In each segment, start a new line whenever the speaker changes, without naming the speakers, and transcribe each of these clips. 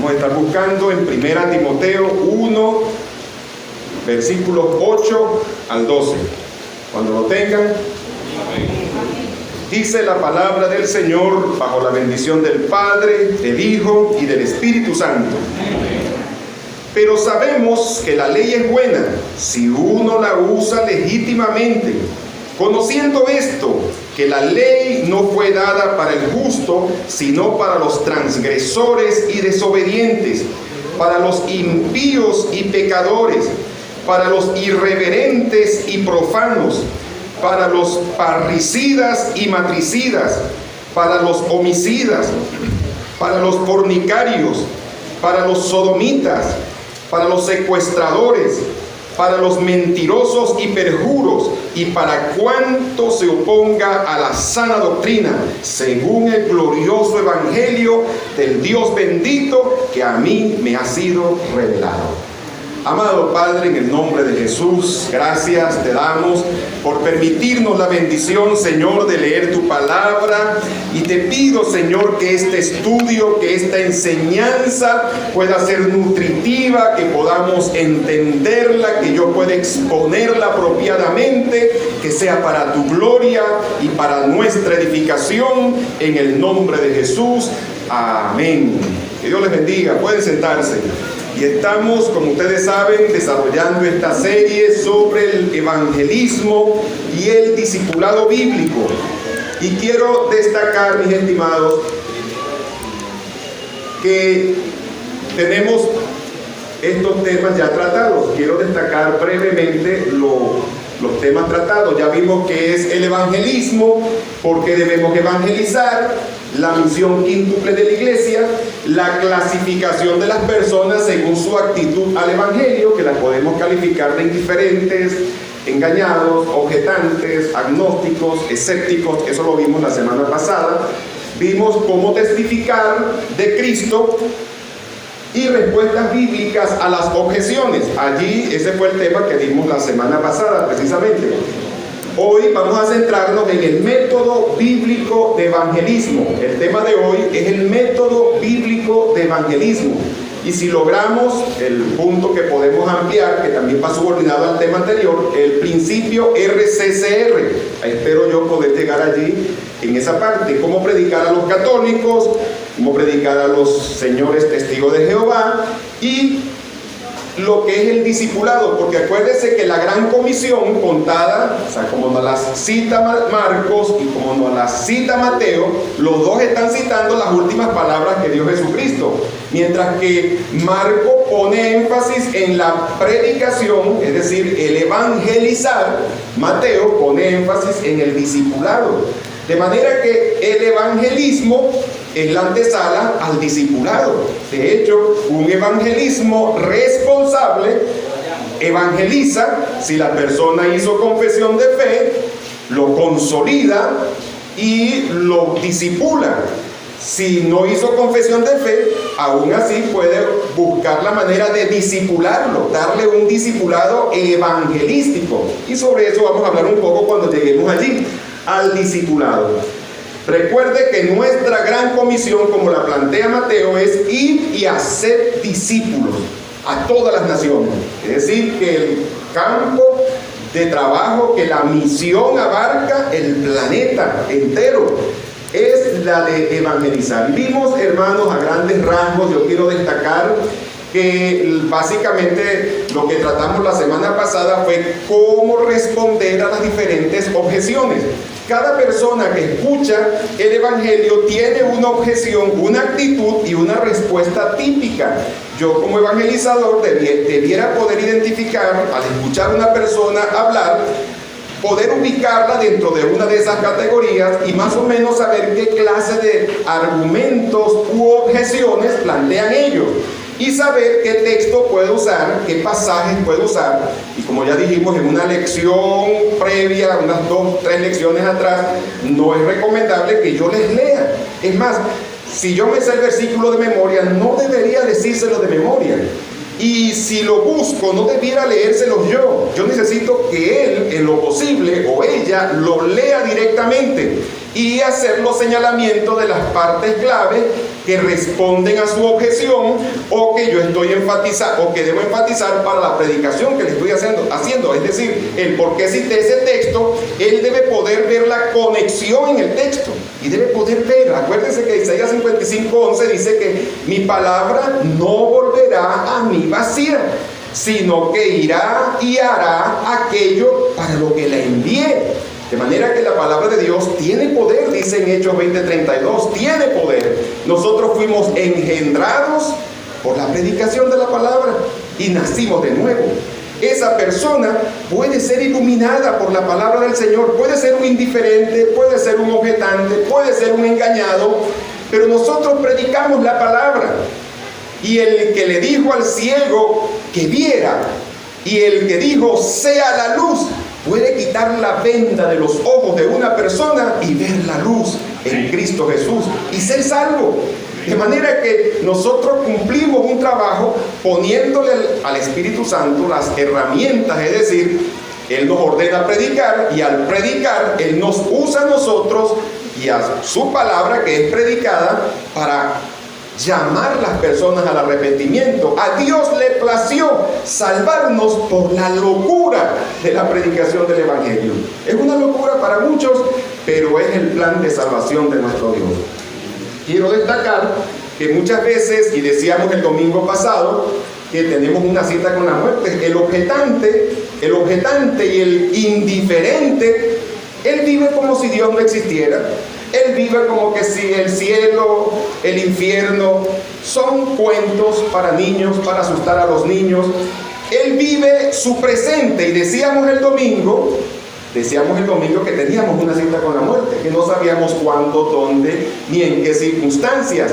Vamos a estar buscando en 1 Timoteo 1, versículos 8 al 12. Cuando lo tengan, dice la palabra del Señor bajo la bendición del Padre, del Hijo y del Espíritu Santo. Pero sabemos que la ley es buena si uno la usa legítimamente, conociendo esto, que la ley no fue dada para el justo, sino para los transgresores y desobedientes, para los impíos y pecadores, para los irreverentes y profanos, para los parricidas y matricidas, para los homicidas, para los fornicarios, para los sodomitas, para los secuestradores, para los mentirosos y perjuros, y para cuanto se oponga a la sana doctrina, según el glorioso evangelio del Dios bendito que a mí me ha sido revelado. Amado Padre, en el nombre de Jesús, gracias te damos por permitirnos la bendición, Señor, de leer tu palabra. Y te pido, Señor, que este estudio, que esta enseñanza pueda ser nutritiva, que podamos entenderla, que yo pueda exponerla apropiadamente, que sea para tu gloria y para nuestra edificación, en el nombre de Jesús. Amén. Que Dios les bendiga. Pueden sentarse. Y estamos, como ustedes saben, desarrollando esta serie sobre el evangelismo y el discipulado bíblico. Y quiero destacar, mis estimados, que tenemos estos temas ya tratados. Quiero destacar brevemente los temas tratados. Ya vimos que es el evangelismo, porque debemos evangelizar, la misión quíntuple de la iglesia, la clasificación de las personas según su actitud al evangelio, que las podemos calificar de indiferentes, engañados, objetantes, agnósticos, escépticos. Eso lo vimos la semana pasada. Vimos cómo testificar de Cristo y respuestas bíblicas a las objeciones. Allí ese fue el tema que dimos la semana pasada precisamente. Hoy vamos a centrarnos en el método bíblico de evangelismo. El tema de hoy es el método bíblico de evangelismo. Y si logramos el punto que podemos ampliar, que también va subordinado al tema anterior, el principio RCCR. Espero yo poder llegar allí en esa parte. Cómo predicar a los católicos, cómo predicar a los señores testigos de Jehová y lo que es el discipulado, porque acuérdense que la gran comisión contada, o sea, como nos la cita Marcos y como nos la cita Mateo, los dos están citando las últimas palabras que dio Jesucristo, mientras que Marcos pone énfasis en la predicación, es decir, el evangelizar. Mateo pone énfasis en el discipulado, de manera que el evangelismo es la antesala al discipulado. De hecho, un evangelismo responsable evangeliza si la persona hizo confesión de fe, lo consolida y lo discipula. Si no hizo confesión de fe, aún así puede buscar la manera de discipularlo, darle un discipulado evangelístico. Y sobre eso vamos a hablar un poco cuando lleguemos allí, al discipulado. Recuerde que nuestra gran comisión, como la plantea Mateo, es ir y hacer discípulos a todas las naciones. Es decir, que el campo de trabajo, que la misión abarca el planeta entero, es la de evangelizar. Vimos, hermanos, a grandes rasgos, yo quiero destacar que básicamente lo que tratamos la semana pasada fue cómo responder a las diferentes objeciones. Cada persona que escucha el evangelio tiene una objeción, una actitud y una respuesta típica. Yo, como evangelizador, debiera poder identificar, al escuchar a una persona hablar, poder ubicarla dentro de una de esas categorías y más o menos saber qué clase de argumentos u objeciones plantean ellos. Y saber qué texto puede usar, qué pasajes puede usar. Y como ya dijimos en una lección previa, unas 2-3 lecciones atrás, no es recomendable que yo les lea. Es más, si yo me sé el versículo de memoria, no debería decírselo de memoria. Y si lo busco, no debiera leérselos yo. Yo necesito que él, en lo posible, o ella, lo lea directamente y hacer los señalamientos de las partes clave que responden a su objeción o que yo estoy enfatizando o que debo enfatizar para la predicación que le estoy haciendo. Es decir, el por qué cité ese texto, él debe poder ver la conexión en el texto y debe poder ver. Acuérdense que Isaías 55:11 dice que mi palabra no volverá a mí vacía, sino que irá y hará aquello para lo que la envié. De manera que la palabra de Dios tiene poder, dice en Hechos 20:32, tiene poder. Nosotros fuimos engendrados por la predicación de la palabra y nacimos de nuevo. Esa persona puede ser iluminada por la palabra del Señor, puede ser un indiferente, puede ser un objetante, puede ser un engañado, pero nosotros predicamos la palabra. Y el que le dijo al ciego que viera, y el que dijo sea la luz, puede quitar la venda de los ojos de una persona y ver la luz en Cristo Jesús y ser salvo. De manera que nosotros cumplimos un trabajo poniéndole al Espíritu Santo las herramientas, es decir, Él nos ordena predicar y al predicar Él nos usa a nosotros y a su palabra que es predicada para llamar a las personas al arrepentimiento. A Dios le plació salvarnos por la locura de la predicación del Evangelio. Es una locura para muchos, pero es el plan de salvación de nuestro Dios. Quiero destacar que muchas veces, y decíamos el domingo pasado, que tenemos una cita con la muerte. El objetante y el indiferente, él vive como si Dios no existiera. Él vive como que si el cielo, el infierno, son cuentos para niños, para asustar a los niños. Él vive su presente. Y decíamos el domingo que teníamos una cita con la muerte, que no sabíamos cuándo, dónde, ni en qué circunstancias.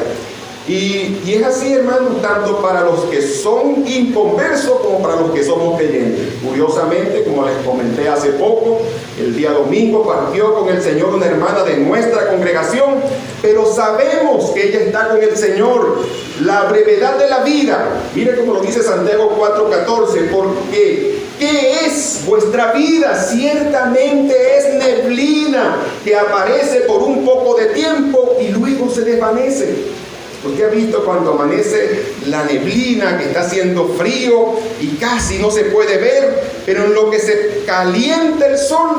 Y es así, hermanos, tanto para los que son inconversos como para los que somos creyentes. Curiosamente, como les comenté hace poco, el día domingo partió con el Señor una hermana de nuestra congregación, pero sabemos que ella está con el Señor. La brevedad de la vida, mire como lo dice Santiago 4:14, porque ¿qué es vuestra vida? Ciertamente es neblina que aparece por un poco de tiempo y luego se desvanece. Usted ha visto cuando amanece la neblina, que está haciendo frío y casi no se puede ver, pero en lo que se calienta el sol,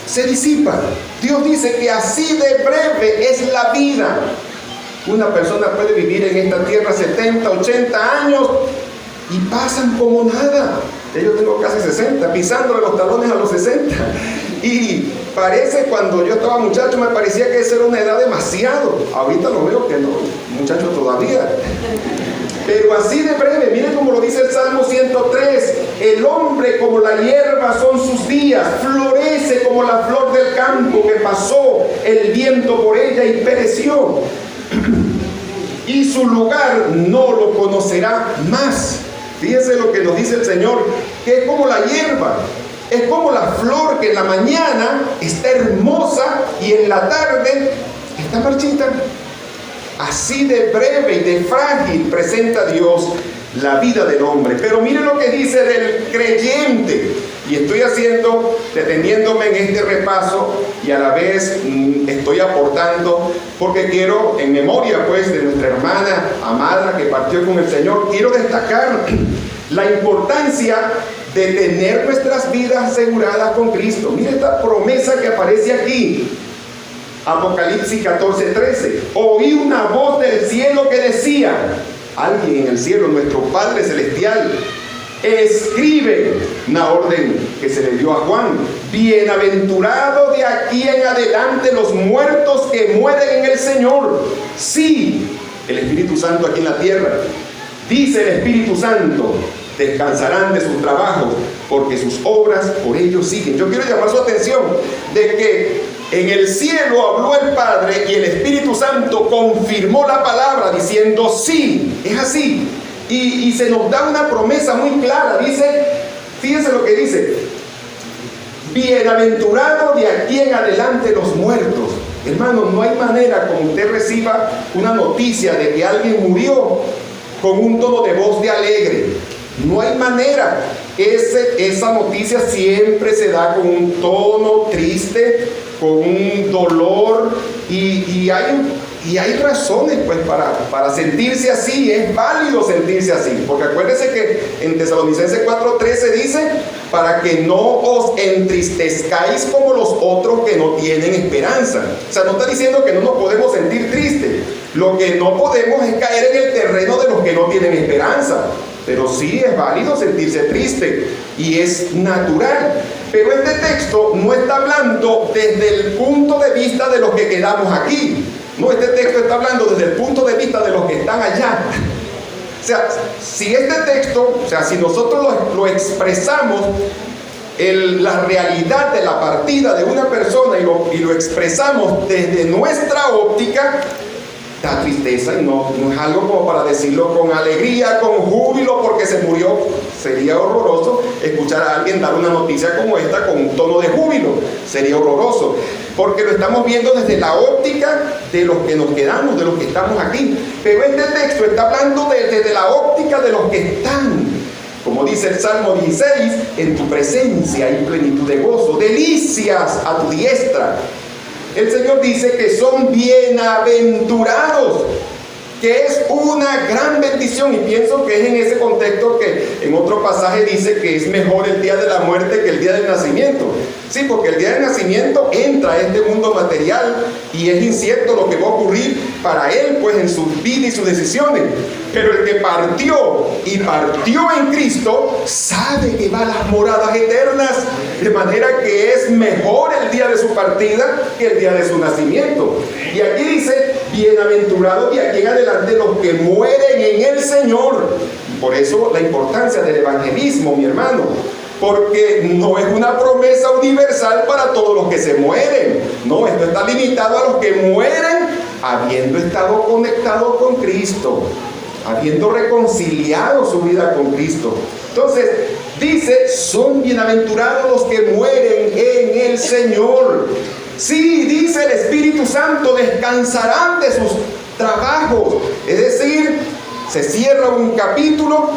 se disipa. Dios dice que así de breve es la vida. Una persona puede vivir en esta tierra 70, 80 años y pasan como nada. Yo tengo casi 60, pisándole los talones a los 60. Y parece, cuando yo estaba muchacho, me parecía que esa era una edad demasiado. Ahorita lo veo que no, muchacho todavía. Pero así de breve, miren como lo dice el Salmo 103. El hombre como la hierba son sus días, florece como la flor del campo que pasó el viento por ella y pereció. Y su lugar no lo conocerá más. Fíjense lo que nos dice el Señor, que es como la hierba. Es como la flor que en la mañana está hermosa y en la tarde está marchita. Así de breve y de frágil presenta Dios la vida del hombre. Pero miren lo que dice del creyente. Y estoy deteniéndome en este repaso y a la vez estoy aportando, porque quiero, en memoria pues de nuestra hermana amada que partió con el Señor, quiero destacar la importancia de tener nuestras vidas aseguradas con Cristo. Mira esta promesa que aparece aquí. Apocalipsis 14:13. Oí una voz del cielo que decía, alguien en el cielo, nuestro Padre Celestial, escribe, una orden que se le dio a Juan: bienaventurado de aquí en adelante los muertos que mueren en el Señor. Sí, el Espíritu Santo aquí en la tierra. Dice el Espíritu Santo: descansarán de sus trabajos, porque sus obras por ellos siguen. Yo quiero llamar su atención de que en el cielo habló el Padre y el Espíritu Santo confirmó la palabra diciendo sí, es así. Y se nos da una promesa muy clara. Dice, fíjense lo que dice: bienaventurado de aquí en adelante los muertos. Hermanos, no hay manera como usted reciba una noticia de que alguien murió con un tono de voz de alegre. No hay manera. Esa noticia siempre se da con un tono triste, con un dolor, y hay Y hay razones pues para sentirse así, es válido sentirse así, porque acuérdense que en Tesalonicenses 4:13 dice, para que no os entristezcáis como los otros que no tienen esperanza. O sea, no está diciendo que no nos podemos sentir tristes, lo que no podemos es caer en el terreno de los que no tienen esperanza, pero sí es válido sentirse triste y es natural. Pero este texto no está hablando desde el punto de vista de los que quedamos aquí. No, este texto está hablando desde el punto de vista de los que están allá. O sea, si este texto, o sea, si nosotros lo expresamos, la realidad de la partida de una persona y lo expresamos desde nuestra óptica, da tristeza y no es algo como para decirlo con alegría, con júbilo porque se murió. Sería horroroso escuchar a alguien dar una noticia como esta con un tono de júbilo. Sería horroroso, porque lo estamos viendo desde la óptica de los que nos quedamos, de los que estamos aquí. Pero este texto está hablando desde la óptica de los que están. Como dice el Salmo 16, en tu presencia hay plenitud de gozo, delicias a tu diestra. El Señor dice que son bienaventurados, que es una gran bendición, y pienso que es en ese contexto que en otro pasaje dice que es mejor el día de la muerte que el día del nacimiento. Sí, porque el día del nacimiento entra a este mundo material y es incierto lo que va a ocurrir para él, pues en su vida y sus decisiones. Pero el que partió en Cristo sabe que va a las moradas eternas, de manera que es mejor el día de su partida que el día de su nacimiento. Y aquí dice, bienaventurados de aquí en adelante los que mueren en el Señor. Por eso la importancia del evangelismo, mi hermano, porque no es una promesa universal para todos los que se mueren. No, esto está limitado a los que mueren habiendo estado conectados con Cristo, habiendo reconciliado su vida con Cristo. Entonces, dice, son bienaventurados los que mueren en el Señor. Sí, dice el Espíritu Santo, descansarán de sus trabajos. Es decir, se cierra un capítulo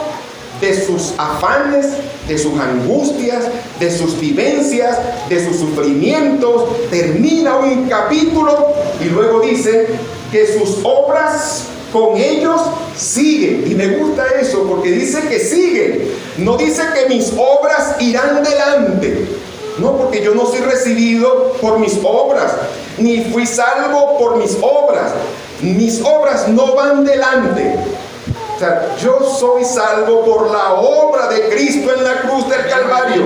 de sus afanes, de sus angustias, de sus vivencias, de sus sufrimientos. Termina un capítulo y luego dice que sus obras con ellos siguen. Y me gusta eso porque dice que siguen. No dice que mis obras irán delante. No, porque yo no soy recibido por mis obras, ni fui salvo por mis obras. Mis obras no van delante. O sea, yo soy salvo por la obra de Cristo en la cruz del Calvario.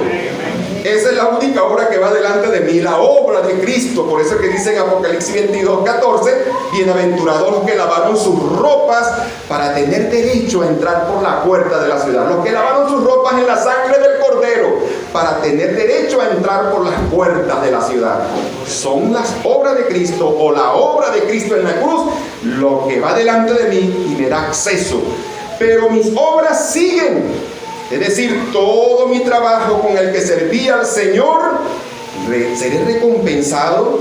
Esa es la única obra que va delante de mí, la obra de Cristo. Por eso que dice en Apocalipsis 22:14, bienaventurados los que lavaron sus ropas para tener derecho a entrar por la puerta de la ciudad. Los que lavaron sus ropas en la sangre del Cordero para tener derecho a entrar por las puertas de la ciudad. Son las obras de Cristo o la obra de Cristo en la cruz lo que va delante de mí y me da acceso. Pero mis obras siguen. Es decir, todo mi trabajo con el que serví al Señor, seré recompensado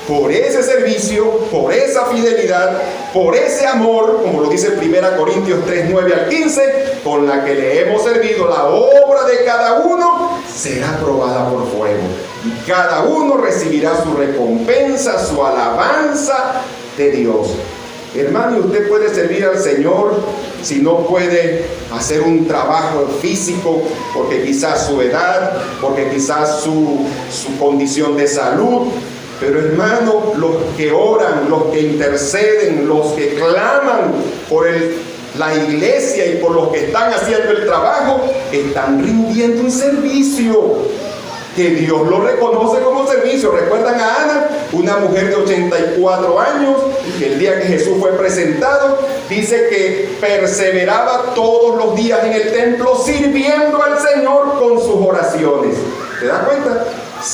por ese servicio, por esa fidelidad, por ese amor, como lo dice 1 Corintios 3:9 al 15, con la que le hemos servido. La obra de cada uno será probada por fuego, y cada uno recibirá su recompensa, su alabanza de Dios. Hermano, usted puede servir al Señor si no puede hacer un trabajo físico, porque quizás su edad, porque quizás su condición de salud. Pero hermano, los que oran, los que interceden, los que claman por la iglesia y por los que están haciendo el trabajo, están rindiendo un servicio que Dios lo reconoce como servicio. ¿Recuerdan a Ana? Una mujer de 84 años, que el día que Jesús fue presentado, dice que perseveraba todos los días en el templo sirviendo al Señor con sus oraciones. ¿Te das cuenta?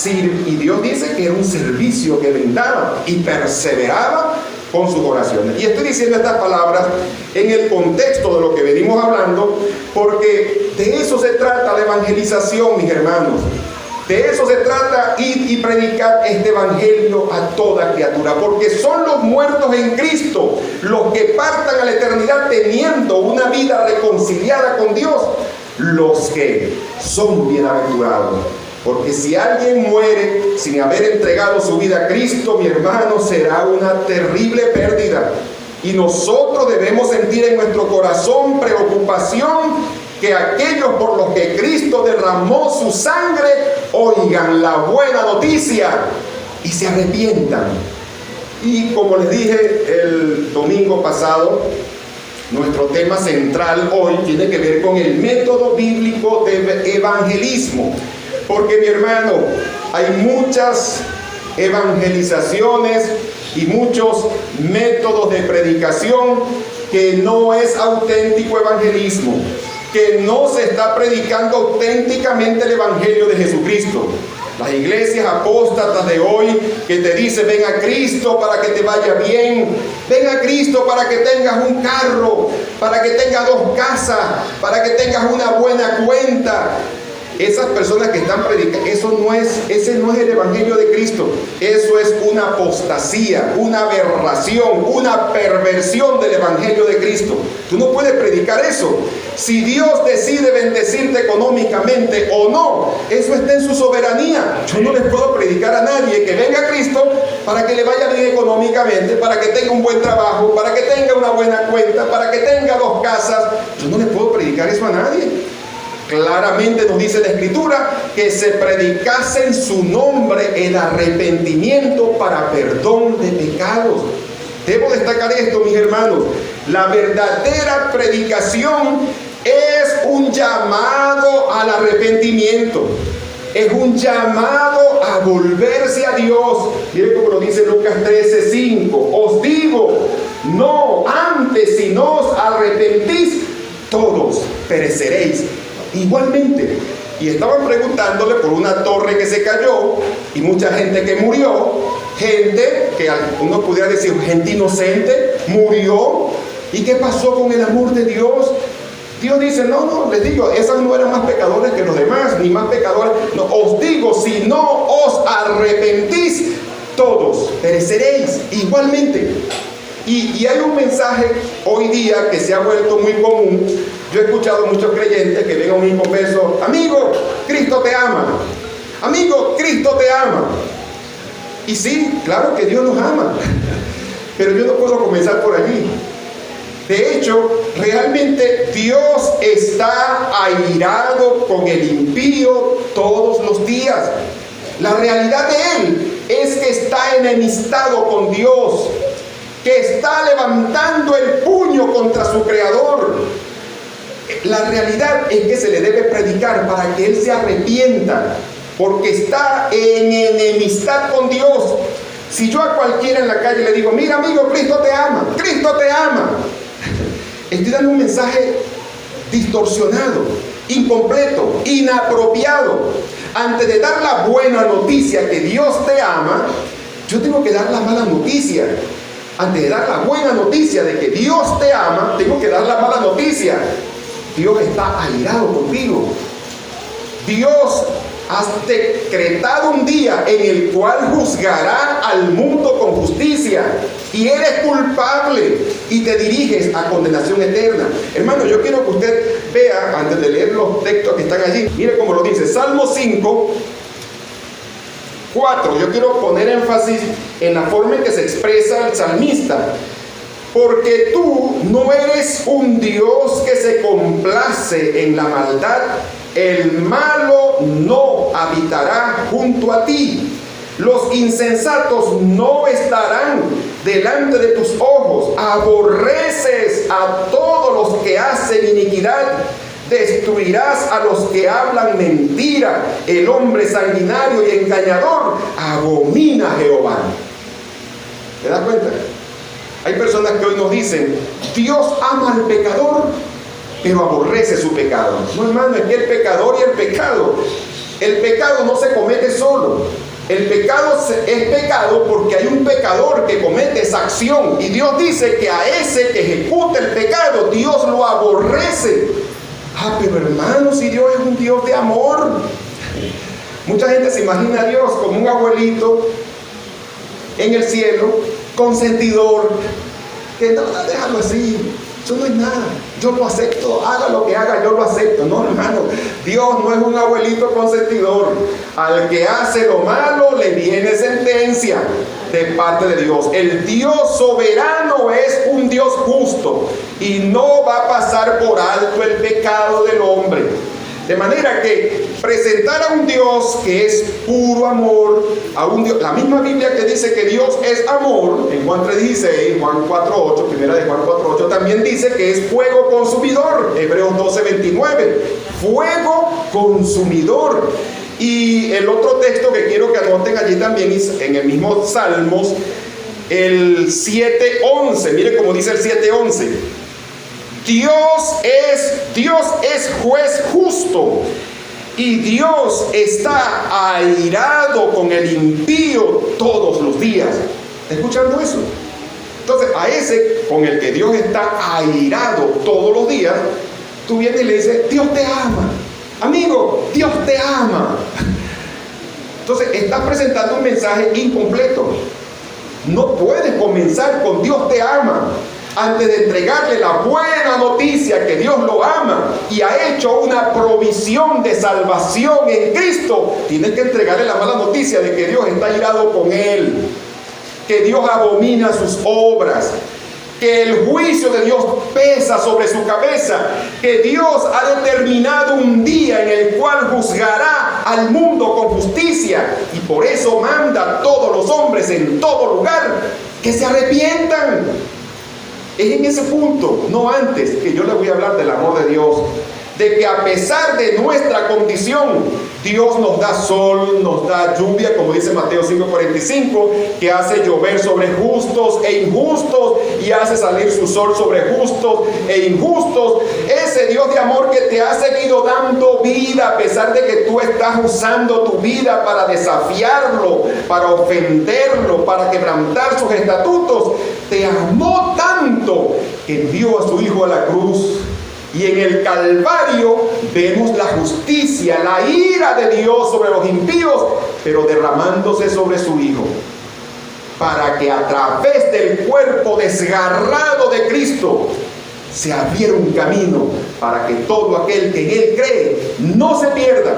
Y Dios dice que era un servicio que brindaba y perseveraba con sus oraciones. Y estoy diciendo estas palabras en el contexto de lo que venimos hablando, porque de eso se trata la evangelización, mis hermanos. De eso se trata, ir y predicar este evangelio a toda criatura, porque son los muertos en Cristo los que partan a la eternidad teniendo una vida reconciliada con Dios, los que son bienaventurados. Porque si alguien muere sin haber entregado su vida a Cristo, mi hermano, será una terrible pérdida. Y nosotros debemos sentir en nuestro corazón preocupación que aquellos por los que Cristo derramó su sangre oigan la buena noticia y se arrepientan. Y como les dije el domingo pasado, nuestro tema central hoy tiene que ver con el método bíblico de evangelismo. Porque, mi hermano, hay muchas evangelizaciones y muchos métodos de predicación que no es auténtico evangelismo, que no se está predicando auténticamente el evangelio de Jesucristo. Las iglesias apóstatas de hoy que te dicen: ven a Cristo para que te vaya bien, ven a Cristo para que tengas un carro, para que tengas 2 casas, para que tengas una buena cuenta. Esas personas que están predicando, ese no es el evangelio de Cristo. Eso es una apostasía, una aberración, una perversión del evangelio de Cristo. Tú no puedes predicar eso. Si Dios decide bendecirte económicamente o no, eso está en su soberanía. Yo no les puedo predicar a nadie que venga a Cristo para que le vaya bien económicamente, para que tenga un buen trabajo, para que tenga una buena cuenta, para que tenga 2 casas. Yo no les puedo predicar eso a nadie. Claramente nos dice la Escritura que se predicase en su nombre el arrepentimiento para perdón de pecados. Debo destacar esto, mis hermanos. La verdadera predicación es un llamado al arrepentimiento. Es un llamado a volverse a Dios. Miren cómo lo dice Lucas 13:5. Os digo, no antes si no os arrepentís, todos pereceréis igualmente. Y estaban preguntándole por una torre que se cayó y mucha gente que murió, gente que uno pudiera decir gente inocente, murió. ¿Y qué pasó con el amor de Dios? Dios dice: no, les digo, esas no eran más pecadores que los demás, ni más pecadores. No, os digo, si no os arrepentís, todos pereceréis igualmente. Y hay un mensaje hoy día que se ha vuelto muy común. Yo he escuchado muchos creyentes que ven a un mismo verso: amigo, Cristo te ama. Amigo, Cristo te ama. Y sí, claro que Dios nos ama. Pero yo no puedo comenzar por allí. De hecho, realmente Dios está airado con el impío todos los días. La realidad de él es que está enemistado con Dios, que está levantando el puño contra su creador. La realidad es que se le debe predicar para que él se arrepienta, porque está en enemistad con Dios. Si yo a cualquiera en la calle le digo: mira amigo, Cristo te ama, Cristo te ama, estoy dando un mensaje distorsionado, incompleto, inapropiado. Antes de dar la buena noticia que Dios te ama, yo tengo que dar la mala noticia. Antes de dar la buena noticia de que Dios te ama, tengo que dar la mala noticia. Dios está airado contigo. Dios ha decretado un día en el cual juzgará al mundo con justicia. Y eres culpable y te diriges a condenación eterna. Hermano, yo quiero que usted vea, antes de leer los textos que están allí, mire cómo lo dice. Salmo 5:4. Yo quiero poner énfasis en la forma en que se expresa el salmista. Porque tú no eres un Dios que se complace en la maldad. El malo no habitará junto a ti. Los insensatos no estarán delante de tus ojos. Aborreces a todos los que hacen iniquidad. Destruirás a los que hablan mentira. El hombre sanguinario y engañador abomina a Jehová. ¿Te das cuenta? Hay personas que hoy nos dicen: Dios ama al pecador, pero aborrece su pecado. No, hermano, es que el pecador y el pecado no se comete solo. El pecado es pecado porque hay un pecador que comete esa acción. Y Dios dice que a ese que ejecuta el pecado, Dios lo aborrece. Ah, pero hermano, si Dios es un Dios de amor. Mucha gente se imagina a Dios como un abuelito en el cielo, consentidor, que no, déjalo así, eso no es nada. yo lo acepto, haga lo que haga, yo lo acepto. No, hermano, Dios no es un abuelito consentidor. Al que hace lo malo le viene sentencia de parte de Dios. El Dios soberano es un Dios justo y no va a pasar por alto el pecado del hombre. De manera que presentar a un Dios que es puro amor, a un Dios, la misma Biblia que dice que Dios es amor, en Juan 3:16, Juan 4:8, primera de Juan 4:8, también dice que es fuego consumidor, Hebreos 12:29, fuego consumidor. Y el otro texto que quiero que anoten allí también es en el mismo Salmos, el 7:11, mire cómo dice el 7:11. Dios es juez justo y Dios está airado con el impío todos los días. ¿Está escuchando eso? Entonces, a ese con el que Dios está airado todos los días, tú vienes y le dices, Dios te ama. Amigo, Dios te ama. Entonces, estás presentando un mensaje incompleto. No puedes comenzar con Dios te ama antes de entregarle la buena noticia que Dios lo ama y ha hecho una provisión de salvación en Cristo. Tienes que entregarle la mala noticia de que Dios está irado con él, que Dios abomina sus obras, que el juicio de Dios pesa sobre su cabeza, que Dios ha determinado un día en el cual juzgará al mundo con justicia y por eso manda a todos los hombres en todo lugar que se arrepientan. Es en ese punto, no antes, que yo le voy a hablar del amor de Dios, de que a pesar de nuestra condición, Dios nos da sol, nos da lluvia, como dice Mateo 5:45, que hace llover sobre justos e injustos y hace salir su sol sobre justos e injustos. Ese Dios de amor que te ha seguido dando vida a pesar de que tú estás usando tu vida para desafiarlo, para ofenderlo, para quebrantar sus estatutos, te amó tanto que envió a su Hijo a la cruz. Y en el Calvario vemos la justicia, la ira de Dios sobre los impíos, pero derramándose sobre su Hijo, para que a través del cuerpo desgarrado de Cristo se abriera un camino para que todo aquel que en Él cree no se pierda,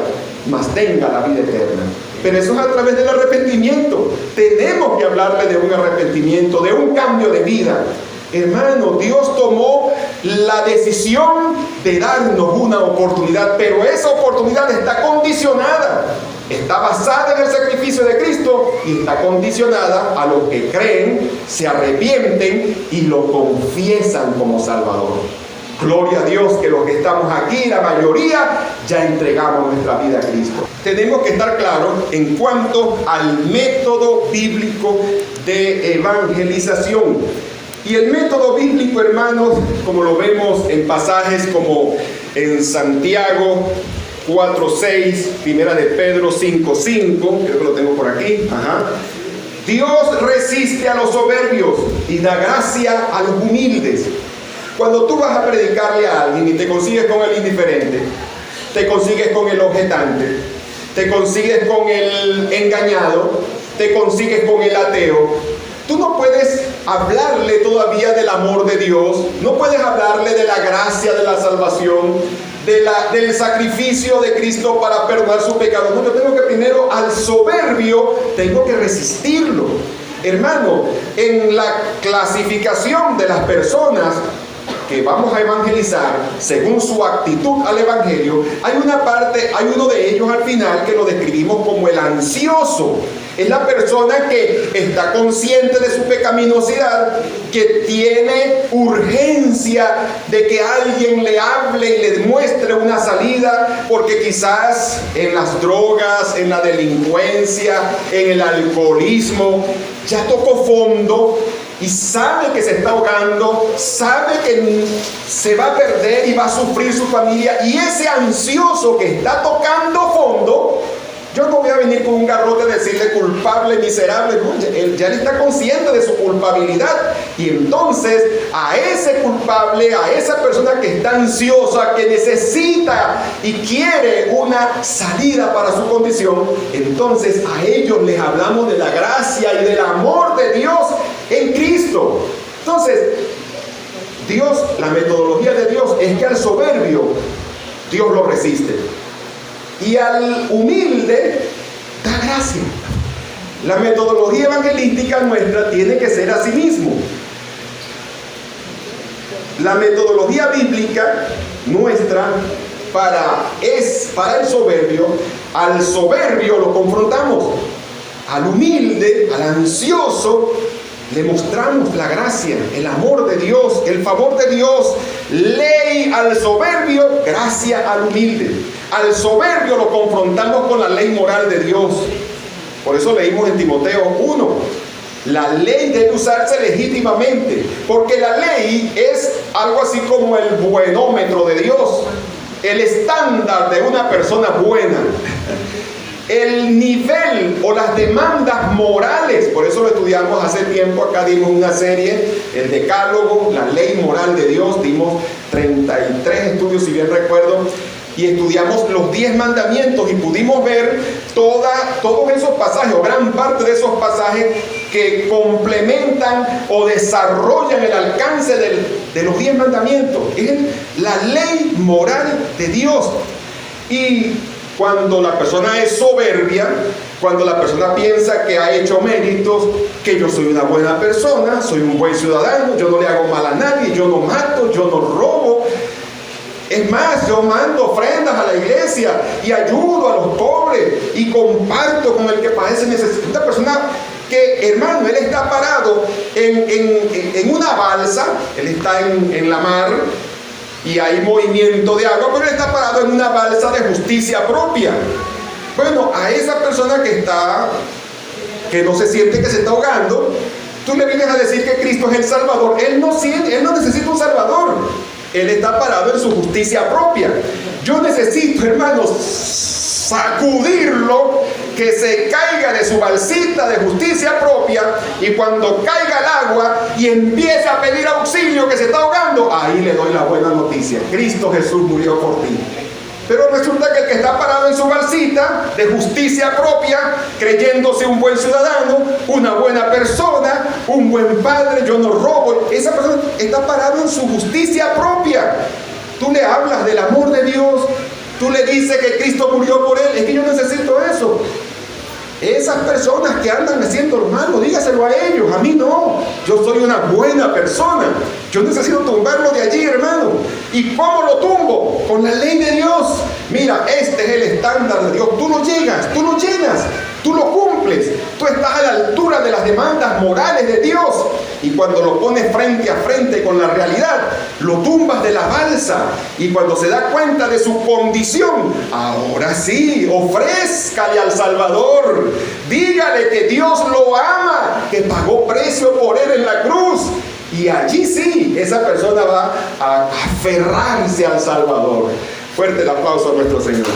mas tenga la vida eterna. Pero eso es a través del arrepentimiento. Tenemos que hablarle de un arrepentimiento, de un cambio de vida. Hermano, Dios tomó la decisión de darnos una oportunidad, pero esa oportunidad está condicionada. Está basada en el sacrificio de Cristo y está condicionada a los que creen, se arrepienten y lo confiesan como Salvador. Gloria a Dios que los que estamos aquí, la mayoría, ya entregamos nuestra vida a Cristo. Tenemos que estar claros en cuanto al método bíblico de evangelización. Y el método bíblico, hermanos, como lo vemos en pasajes como en Santiago 4:6, primera de Pedro 5:5, creo que lo tengo por aquí. Dios resiste a los soberbios y da gracia a los humildes. Cuando tú vas a predicarle a alguien y te consigues con el indiferente, te consigues con el objetante, te consigues con el engañado, te consigues con el ateo, tú no puedes hablarle todavía del amor de Dios, no puedes hablarle de la gracia de la salvación, del sacrificio de Cristo para perdonar su pecado. No, yo tengo que primero al soberbio, tengo que resistirlo. Hermano, en la clasificación de las personas que vamos a evangelizar según su actitud al evangelio, hay una parte, hay uno de ellos al final que lo describimos como el ansioso. Es la persona que está consciente de su pecaminosidad, que tiene urgencia de que alguien le hable y le demuestre una salida, porque quizás en las drogas, en la delincuencia, en el alcoholismo, ya tocó fondo y sabe que se está ahogando, sabe que se va a perder y va a sufrir su familia. Y ese ansioso que está tocando fondo, yo no voy a venir con un garrote a decirle culpable, miserable. No, él ya está consciente de su culpabilidad. Y entonces a ese culpable, a esa persona que está ansiosa, que necesita y quiere una salida para su condición, entonces a ellos les hablamos de la gracia y del amor de Dios en Cristo. Entonces, Dios, la metodología de Dios es que al soberbio Dios lo resiste y al humilde da gracia. La metodología evangelística nuestra tiene que ser así mismo. La metodología bíblica nuestra para el soberbio, al soberbio lo confrontamos, al humilde, al ansioso, le mostramos la gracia, el amor de Dios, el favor de Dios. Ley al soberbio, gracia al humilde. Al soberbio lo confrontamos con la ley moral de Dios. Por eso leímos en Timoteo 1. La ley debe usarse legítimamente, porque la ley es algo así como el buenómetro de Dios, el estándar de una persona buena, el nivel o las demandas morales. Por eso lo estudiamos hace tiempo. Acá dimos una serie, el decálogo, la ley moral de Dios. Dimos 33 estudios, si bien recuerdo, y estudiamos los 10 mandamientos y pudimos ver todos esos pasajes, o gran parte de esos pasajes que complementan o desarrollan el alcance de los 10 mandamientos. Es la ley moral de Dios. Y cuando la persona es soberbia, cuando la persona piensa que ha hecho méritos, que yo soy una buena persona, soy un buen ciudadano, yo no le hago mal a nadie, yo no mato, yo no robo. Es más, yo mando ofrendas a la iglesia y ayudo a los pobres y comparto con el que padece necesidad. Una persona que, hermano, él está parado en una balsa, él está en la mar y hay movimiento de agua, pero él está parado en una balsa de justicia propia. Bueno, a esa persona que no se siente que se está ahogando, tú le vienes a decir que Cristo es el Salvador. Él no necesita un Salvador. Él está parado en su justicia propia. Yo necesito, hermanos, sacudirlo, que se caiga de su balsita de justicia propia, y cuando caiga al agua y empiece a pedir auxilio, que se está ahogando, ahí le doy la buena noticia: Cristo Jesús murió por ti. Pero resulta que el que está parado en su balsita de justicia propia, creyéndose un buen ciudadano, una buena persona, un buen padre, yo no robo, esa persona está parado en su justicia propia. Tú le hablas del amor de Dios, tú le dices que Cristo murió por él. Es que yo necesito eso. Esas personas que andan haciendo lo malo, dígaselo a ellos, a mí no. Yo soy una buena persona. Yo necesito tumbarlo de allí, hermano. ¿Y cómo lo tumbo? Con la ley de Dios. Mira, este es el estándar de Dios. Tú lo llenas, tú lo cumples. Tú estás a la altura de las demandas morales de Dios. Y cuando lo pones frente a frente con la realidad, lo tumbas de la balsa. Y cuando se da cuenta de su condición, ahora sí, ofrézcale al Salvador. Dígale que Dios lo ama, que pagó precio por él en la cruz. Y allí sí, esa persona va a aferrarse al Salvador. Fuerte el aplauso a nuestro Señor.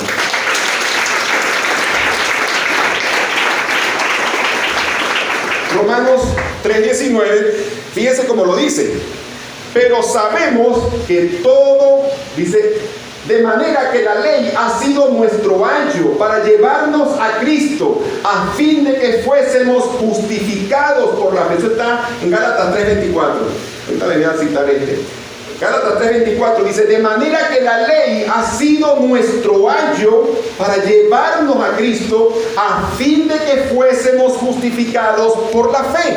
Romanos 3:19, fíjese cómo lo dice. Pero sabemos que todo, dice, de manera que la ley ha sido nuestro ayo para llevarnos a Cristo, a fin de que fuésemos justificados por la fe. Eso está en Gálatas 3:24. Ahorita le voy a citar Gálatas 3:24 dice: de manera que la ley ha sido nuestro ayo para llevarnos a Cristo, a fin de que fuésemos justificados por la fe.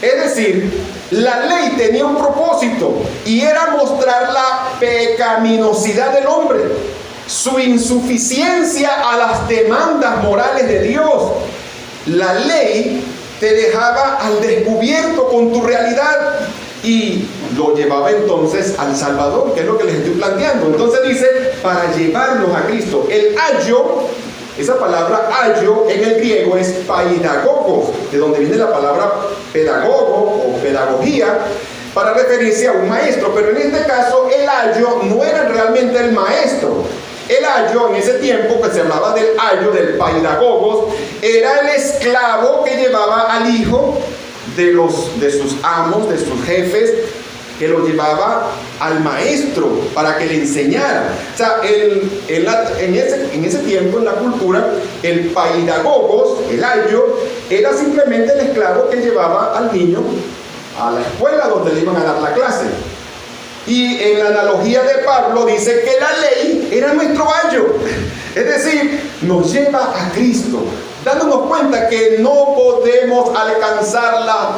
Es decir, la ley tenía un propósito, y era mostrar la pecaminosidad del hombre, su insuficiencia a las demandas morales de Dios. La ley te dejaba al descubierto con tu realidad y lo llevaba entonces al Salvador, que es lo que les estoy planteando. Entonces dice, para llevarnos a Cristo. El ayo, esa palabra ayo en el griego es paidagogos, de donde viene la palabra pedagogo o pedagogía, para referirse a un maestro. Pero en este caso el ayo no era realmente el maestro. El ayo en ese tiempo, que se hablaba del ayo, del paidagogos, era el esclavo que llevaba al hijo de sus amos, de sus jefes, que lo llevaba al maestro para que le enseñara. O sea, en ese tiempo, en la cultura, el paidagogos, el ayo, era simplemente el esclavo que llevaba al niño a la escuela donde le iban a dar la clase. Y en la analogía de Pablo dice que la ley era nuestro ayo. Es decir, nos lleva a Cristo, dándonos cuenta que no podemos alcanzar la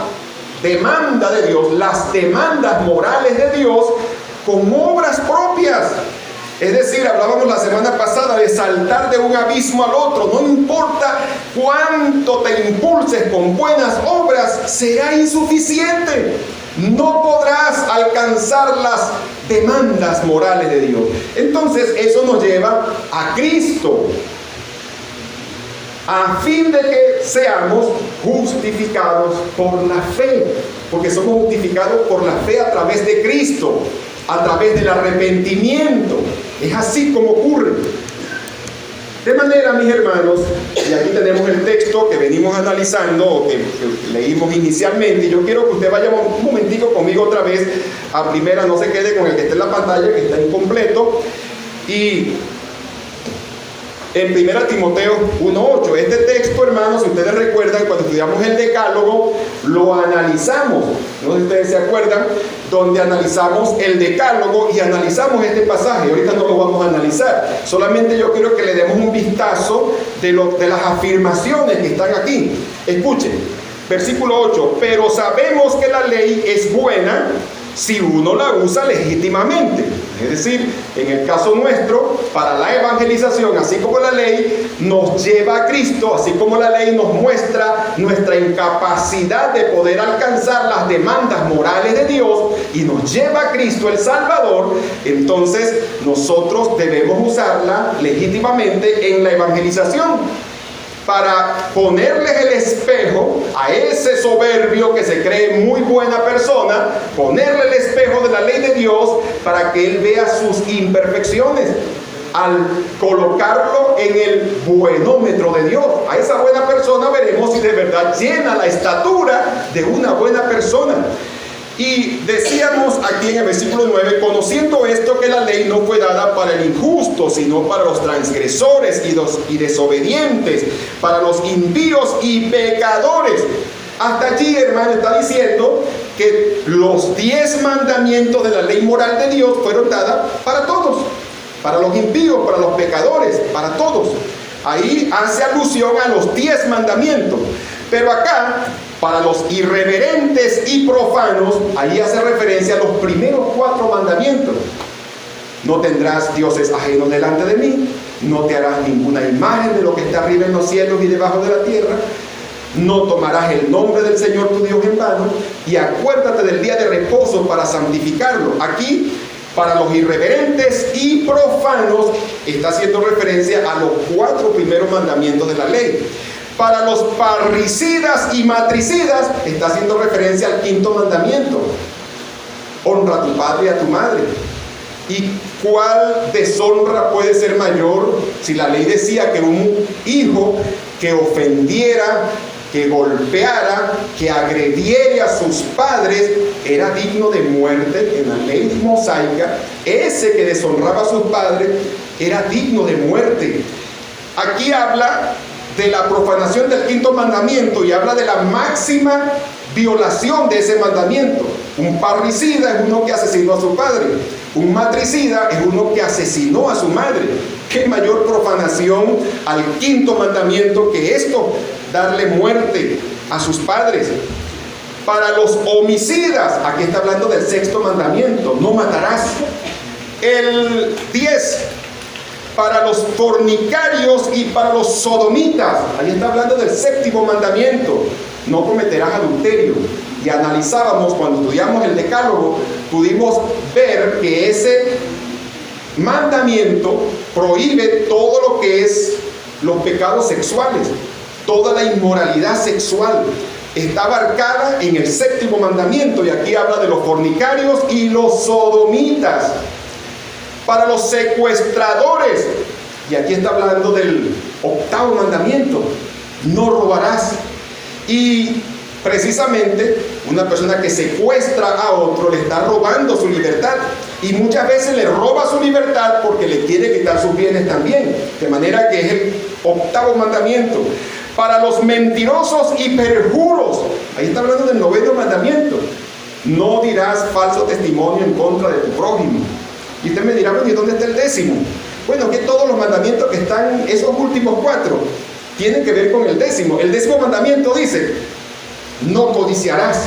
demanda de Dios, las demandas morales de Dios con obras propias. Es decir, hablábamos la semana pasada de saltar de un abismo al otro. No importa cuánto te impulses con buenas obras, será insuficiente. No podrás alcanzar las demandas morales de Dios. Entonces eso nos lleva a Cristo, a fin de que seamos justificados por la fe, porque somos justificados por la fe a través de Cristo, a través del arrepentimiento. Es así como ocurre. De manera, mis hermanos, y aquí tenemos el texto que venimos analizando, o que leímos inicialmente, y yo quiero que usted vaya un momentico conmigo otra vez a primera, no se quede con el que está en la pantalla, que está incompleto, y en 1 Timoteo 1:8, este texto, hermanos, si ustedes recuerdan, cuando estudiamos el Decálogo, lo analizamos, no sé si ustedes se acuerdan, donde analizamos el Decálogo y analizamos este pasaje. Ahorita no lo vamos a analizar, solamente yo quiero que le demos un vistazo de las afirmaciones que están aquí. Escuchen, versículo 8, pero sabemos que la ley es buena si uno la usa legítimamente. Es decir, en el caso nuestro, para la evangelización, así como la ley nos lleva a Cristo, así como la ley nos muestra nuestra incapacidad de poder alcanzar las demandas morales de Dios y nos lleva a Cristo el Salvador, entonces nosotros debemos usarla legítimamente en la evangelización, para ponerles el espejo a ese soberbio que se cree muy buena persona, ponerle el espejo de la ley de Dios para que él vea sus imperfecciones, al colocarlo en el buenómetro de Dios. A esa buena persona veremos si de verdad llena la estatura de una buena persona. Y decíamos aquí en el versículo 9, conociendo esto, que la ley no fue dada para el injusto, sino para los transgresores y desobedientes, para los impíos y pecadores. Hasta allí, hermano, está diciendo que los 10 mandamientos de la ley moral de Dios fueron dadas para todos, para los impíos, para los pecadores, para todos. Ahí hace alusión a los 10 mandamientos. Pero acá, para los irreverentes y profanos, ahí hace referencia a los primeros 4 mandamientos. No tendrás dioses ajenos delante de mí, no te harás ninguna imagen de lo que está arriba en los cielos y debajo de la tierra, no tomarás el nombre del Señor tu Dios en vano, y acuérdate del día de reposo para santificarlo. Aquí, para los irreverentes y profanos, está haciendo referencia a los 4 primeros mandamientos de la ley. Para los parricidas y matricidas, está haciendo referencia al 5.º mandamiento. Honra a tu padre y a tu madre. ¿Y cuál deshonra puede ser mayor si la ley decía que un hijo que ofendiera, que golpeara, que agrediera a sus padres era digno de muerte? En la ley mosaica, ese que deshonraba a sus padres era digno de muerte. Aquí habla de la profanación del 5.º mandamiento y habla de la máxima violación de ese mandamiento. Un parricida es uno que asesinó a su padre, un matricida es uno que asesinó a su madre. ¿Qué mayor profanación al 5.º mandamiento que esto? Darle muerte a sus padres. Para los homicidas, aquí está hablando del 6.º mandamiento, no matarás. El 10, para los fornicarios y para los sodomitas, ahí está hablando del 7.º mandamiento, no cometerás adulterio. Y analizábamos, cuando estudiamos el Decálogo, pudimos ver que ese mandamiento prohíbe todo lo que es los pecados sexuales, toda la inmoralidad sexual. Está abarcada en el 7.º mandamiento, y aquí habla de los fornicarios y los sodomitas. Para los secuestradores, y aquí está hablando del 8.º mandamiento, no robarás. Y precisamente una persona que secuestra a otro le está robando su libertad, y muchas veces le roba su libertad porque le quiere quitar sus bienes también, de manera que es el 8.º mandamiento. Para los mentirosos y perjuros, ahí está hablando del 9.º mandamiento, no dirás falso testimonio en contra de tu prójimo. Y usted me dirá, bueno, ¿y dónde está el 10º? Bueno, que todos los mandamientos que están, esos últimos 4, tienen que ver con el 10º. El 10º mandamiento dice, no codiciarás.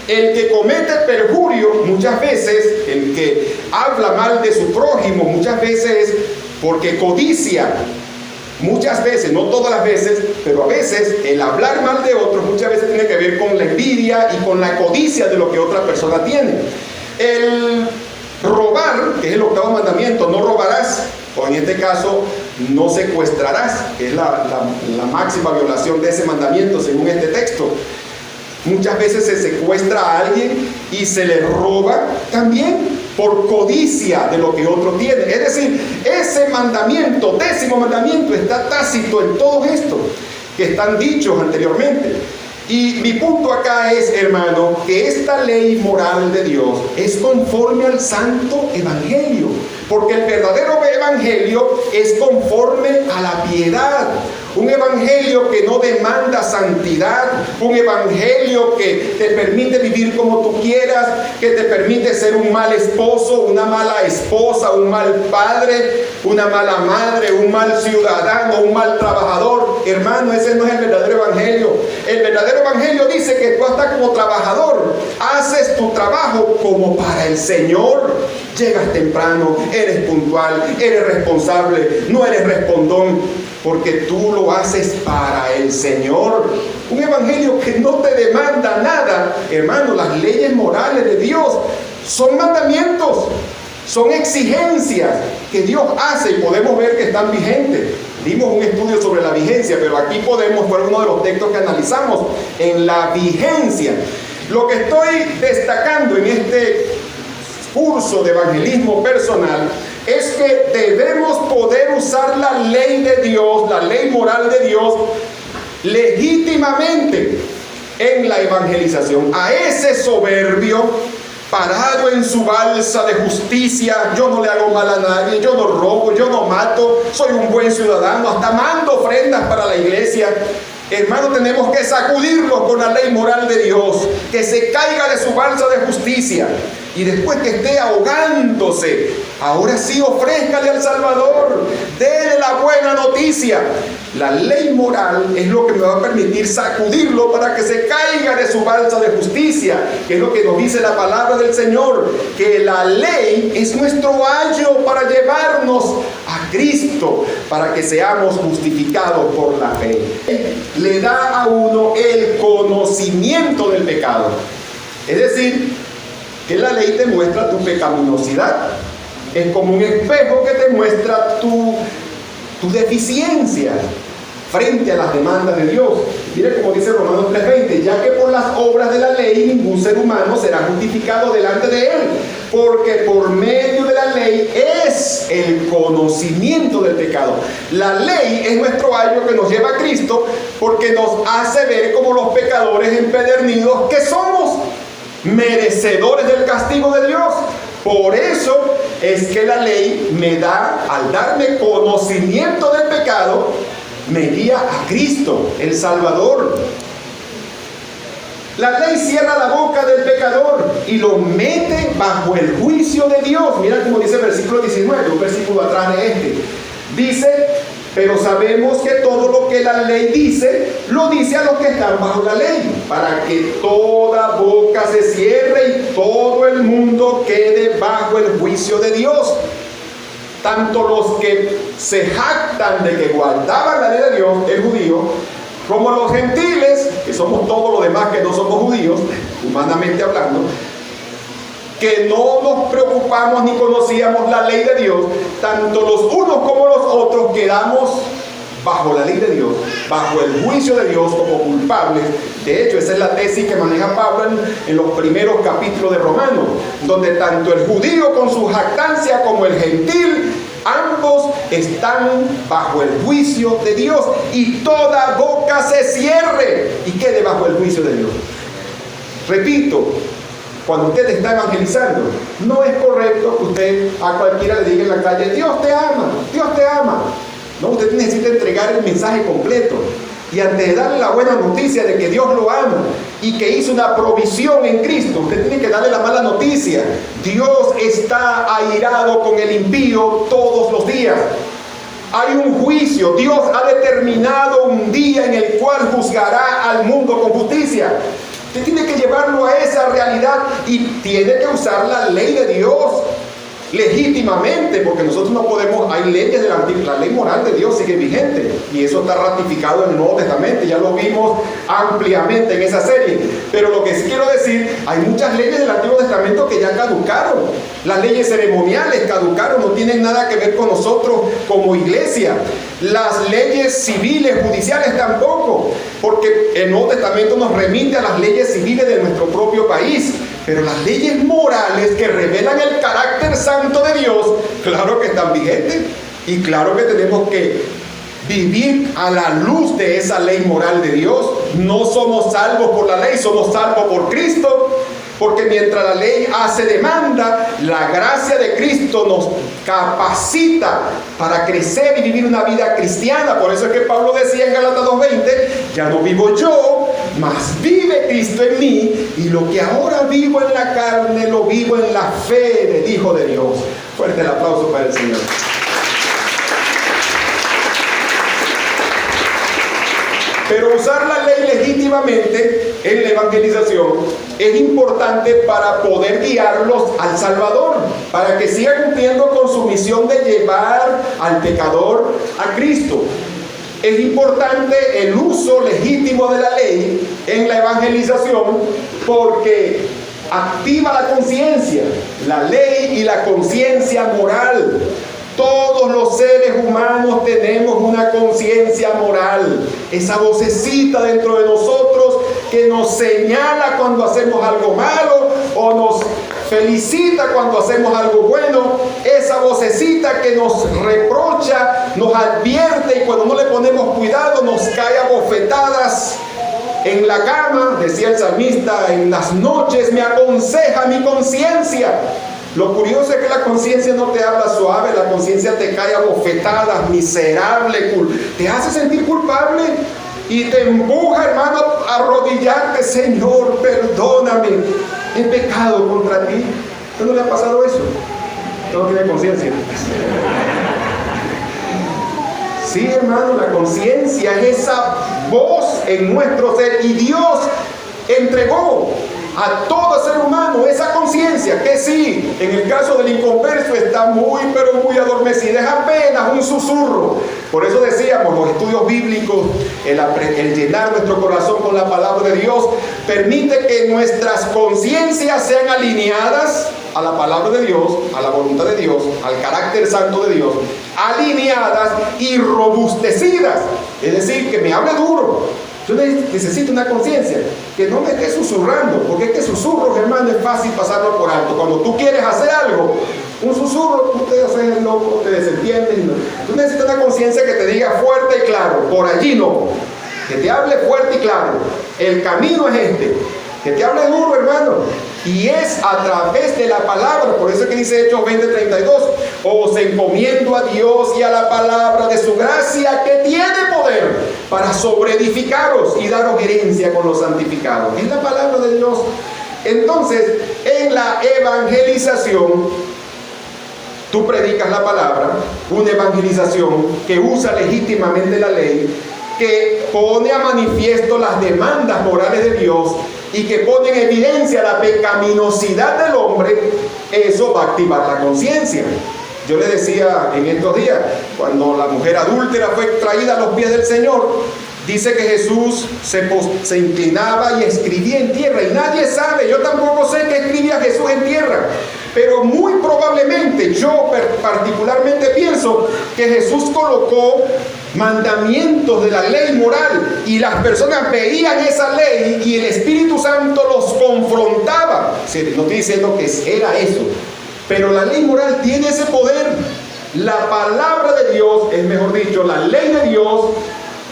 El que comete perjurio, muchas veces, el que habla mal de su prójimo, muchas veces porque codicia. Muchas veces, no todas las veces, pero a veces el hablar mal de otros muchas veces tiene que ver con la envidia y con la codicia de lo que otra persona tiene. El robar, que es el 8º mandamiento, no robarás, o en este caso, no secuestrarás, que es la máxima violación de ese mandamiento según este texto. Muchas veces se secuestra a alguien y se le roba también por codicia de lo que otro tiene. Es decir, ese mandamiento, 10º mandamiento, está tácito en todo esto que están dichos anteriormente. Y mi punto acá es, hermano, que esta ley moral de Dios es conforme al santo evangelio, porque el verdadero evangelio es conforme a la piedad. Un evangelio que no demanda santidad, un evangelio que te permite vivir como tú quieras, que te permite ser un mal esposo, una mala esposa, un mal padre, una mala madre, un mal ciudadano, un mal trabajador. Hermano, ese no es el verdadero evangelio. El verdadero evangelio dice que tú hasta como trabajador haces tu trabajo como para el Señor. Llegas temprano, eres puntual, eres responsable, no eres respondón, porque tú lo haces para el Señor. Un evangelio que no te demanda nada. Hermano, las leyes morales de Dios son mandamientos, son exigencias que Dios hace y podemos ver que están vigentes. Dimos un estudio sobre la vigencia, pero aquí podemos ver uno de los textos que analizamos en la vigencia. Lo que estoy destacando en este curso de evangelismo personal es que debemos poder usar la ley de Dios, la ley moral de Dios, legítimamente en la evangelización. A ese soberbio, parado en su balsa de justicia, yo no le hago mal a nadie, yo no robo, yo no mato, soy un buen ciudadano, hasta mando ofrendas para la iglesia. Hermano, tenemos que sacudirlo con la ley moral de Dios, que se caiga de su balsa de justicia y después que esté ahogándose, ahora sí ofrézcale al Salvador, déle la buena noticia. La ley moral es lo que me va a permitir sacudirlo para que se caiga de su balsa de justicia, que es lo que nos dice la palabra del Señor, que la ley es nuestro ayo para llevarnos a Cristo, para que seamos justificados por la fe. Le da a uno el conocimiento del pecado, es decir, que la ley te muestra tu pecaminosidad. Es como un espejo que te muestra tu deficiencia frente a las demandas de Dios. Mire como dice Romanos 3:20, ya que por las obras de la ley ningún ser humano será justificado delante de él, porque por medio de la ley es el conocimiento del pecado. La ley es nuestro ayo que nos lleva a Cristo, porque nos hace ver como los pecadores empedernidos que somos, merecedores del castigo de Dios. Por eso es que la ley me da, al darme conocimiento del pecado, me guía a Cristo, el Salvador. La ley cierra la boca del pecador y lo mete bajo el juicio de Dios. Mira como dice el versículo 19, un versículo atrás de este. Dice, pero sabemos que todo lo que la ley dice, lo dice a los que están bajo la ley, para que toda boca se cierre y todo el mundo quede bajo el juicio de Dios. Tanto los que se jactan de que guardaban la ley de Dios, el judío, como los gentiles, que somos todos los demás que no somos judíos, humanamente hablando, que no nos preocupamos ni conocíamos la ley de Dios, tanto los unos como los otros quedamos bajo la ley de Dios, bajo el juicio de Dios como culpables. De hecho, esa es la tesis que maneja Pablo en los primeros capítulos de Romanos, donde tanto el judío con su jactancia como el gentil, ambos están bajo el juicio de Dios, y toda boca se cierre y quede bajo el juicio de Dios. Repito, cuando usted está evangelizando, no es correcto que usted a cualquiera le diga en la calle, Dios te ama, Dios te ama. No, usted necesita entregar el mensaje completo. Y antes de darle la buena noticia de que Dios lo ama, y que hizo una provisión en Cristo, usted tiene que darle la mala noticia. Dios está airado con el impío todos los días. Hay un juicio. Dios ha determinado un día en el cual juzgará al mundo con justicia. Usted tiene que llevarlo a esa realidad y tiene que usar la ley de Dios legítimamente, porque nosotros no podemos, hay leyes de la ley moral de Dios sigue vigente, y eso está ratificado en el Nuevo Testamento, ya lo vimos ampliamente en esa serie. Pero lo que sí quiero decir, hay muchas leyes del Antiguo Testamento que ya caducaron. Las leyes ceremoniales caducaron, no tienen nada que ver con nosotros como iglesia. Las leyes civiles, judiciales tampoco, porque el Nuevo Testamento nos remite a las leyes civiles de nuestro propio país. Pero las leyes morales que revelan el carácter santo de Dios, claro que están vigentes, y claro que tenemos que vivir a la luz de esa ley moral de Dios. No somos salvos por la ley, somos salvos por Cristo, porque mientras la ley hace demanda, la gracia de Cristo nos capacita para crecer y vivir una vida cristiana. Por eso es que Pablo decía en Gálatas 2:20, ya no vivo yo, mas vive Cristo en mí, y lo que ahora vivo en la carne, lo vivo en la fe del Hijo de Dios. Fuerte el aplauso para el Señor. Pero usar la ley legítimamente en la evangelización es importante para poder guiarlos al Salvador, para que siga cumpliendo con su misión de llevar al pecador a Cristo. Es importante el uso legítimo de la ley en la evangelización porque activa la conciencia, la ley y la conciencia moral. Todos los seres humanos tenemos una conciencia moral, esa vocecita dentro de nosotros que nos señala cuando hacemos algo malo o nos felicita cuando hacemos algo bueno, esa vocecita que nos reprocha, nos advierte, y cuando no le ponemos cuidado nos cae a bofetadas en la cama. Decía el salmista, en las noches me aconseja mi conciencia. Lo curioso es que la conciencia no te habla suave, la conciencia te cae a bofetadas, miserable, te hace sentir culpable y te empuja, hermano, a arrodillarte. Señor, perdóname, he pecado contra ti. ¿A no le ha pasado eso? No tiene conciencia. Sí, hermano, la conciencia es esa voz en nuestro ser, y Dios entregó a todo ser humano esa conciencia que sí, en el caso del inconverso está muy pero muy adormecida, es apenas un susurro. Por eso decíamos, los estudios bíblicos, el llenar nuestro corazón con la palabra de Dios permite que nuestras conciencias sean alineadas a la palabra de Dios, a la voluntad de Dios, al carácter santo de Dios, alineadas y robustecidas, es decir, que me hable duro. Yo necesito una conciencia que no me esté susurrando, porque es que susurros, hermano, es fácil pasarlo por alto. Cuando tú quieres hacer algo, un susurro, tú te haces el loco, te desentiendes. No. Tú necesitas una conciencia que te diga fuerte y claro, por allí no, que te hable fuerte y claro, el camino es este, que te hable duro, hermano, y es a través de la palabra. Por eso es que dice Hechos 20:32, os encomiendo a Dios y a la palabra de su gracia, que tiene poder para sobreedificaros y daros herencia con los santificados. Es la palabra de Dios. Entonces, en la evangelización, tú predicas la palabra, una evangelización que usa legítimamente la ley, que pone a manifiesto las demandas morales de Dios y que pone en evidencia la pecaminosidad del hombre. Eso va a activar la conciencia. Yo le decía en estos días, cuando la mujer adúltera fue traída a los pies del Señor, dice que Jesús se inclinaba y escribía en tierra, y nadie sabe, yo tampoco sé qué escribía Jesús en tierra, pero muy probablemente, yo particularmente pienso que Jesús colocó mandamientos de la ley moral, y las personas veían esa ley y el Espíritu Santo los confrontaba. No estoy diciendo que era eso, pero la ley moral tiene ese poder. La palabra de Dios, es mejor dicho, la ley de Dios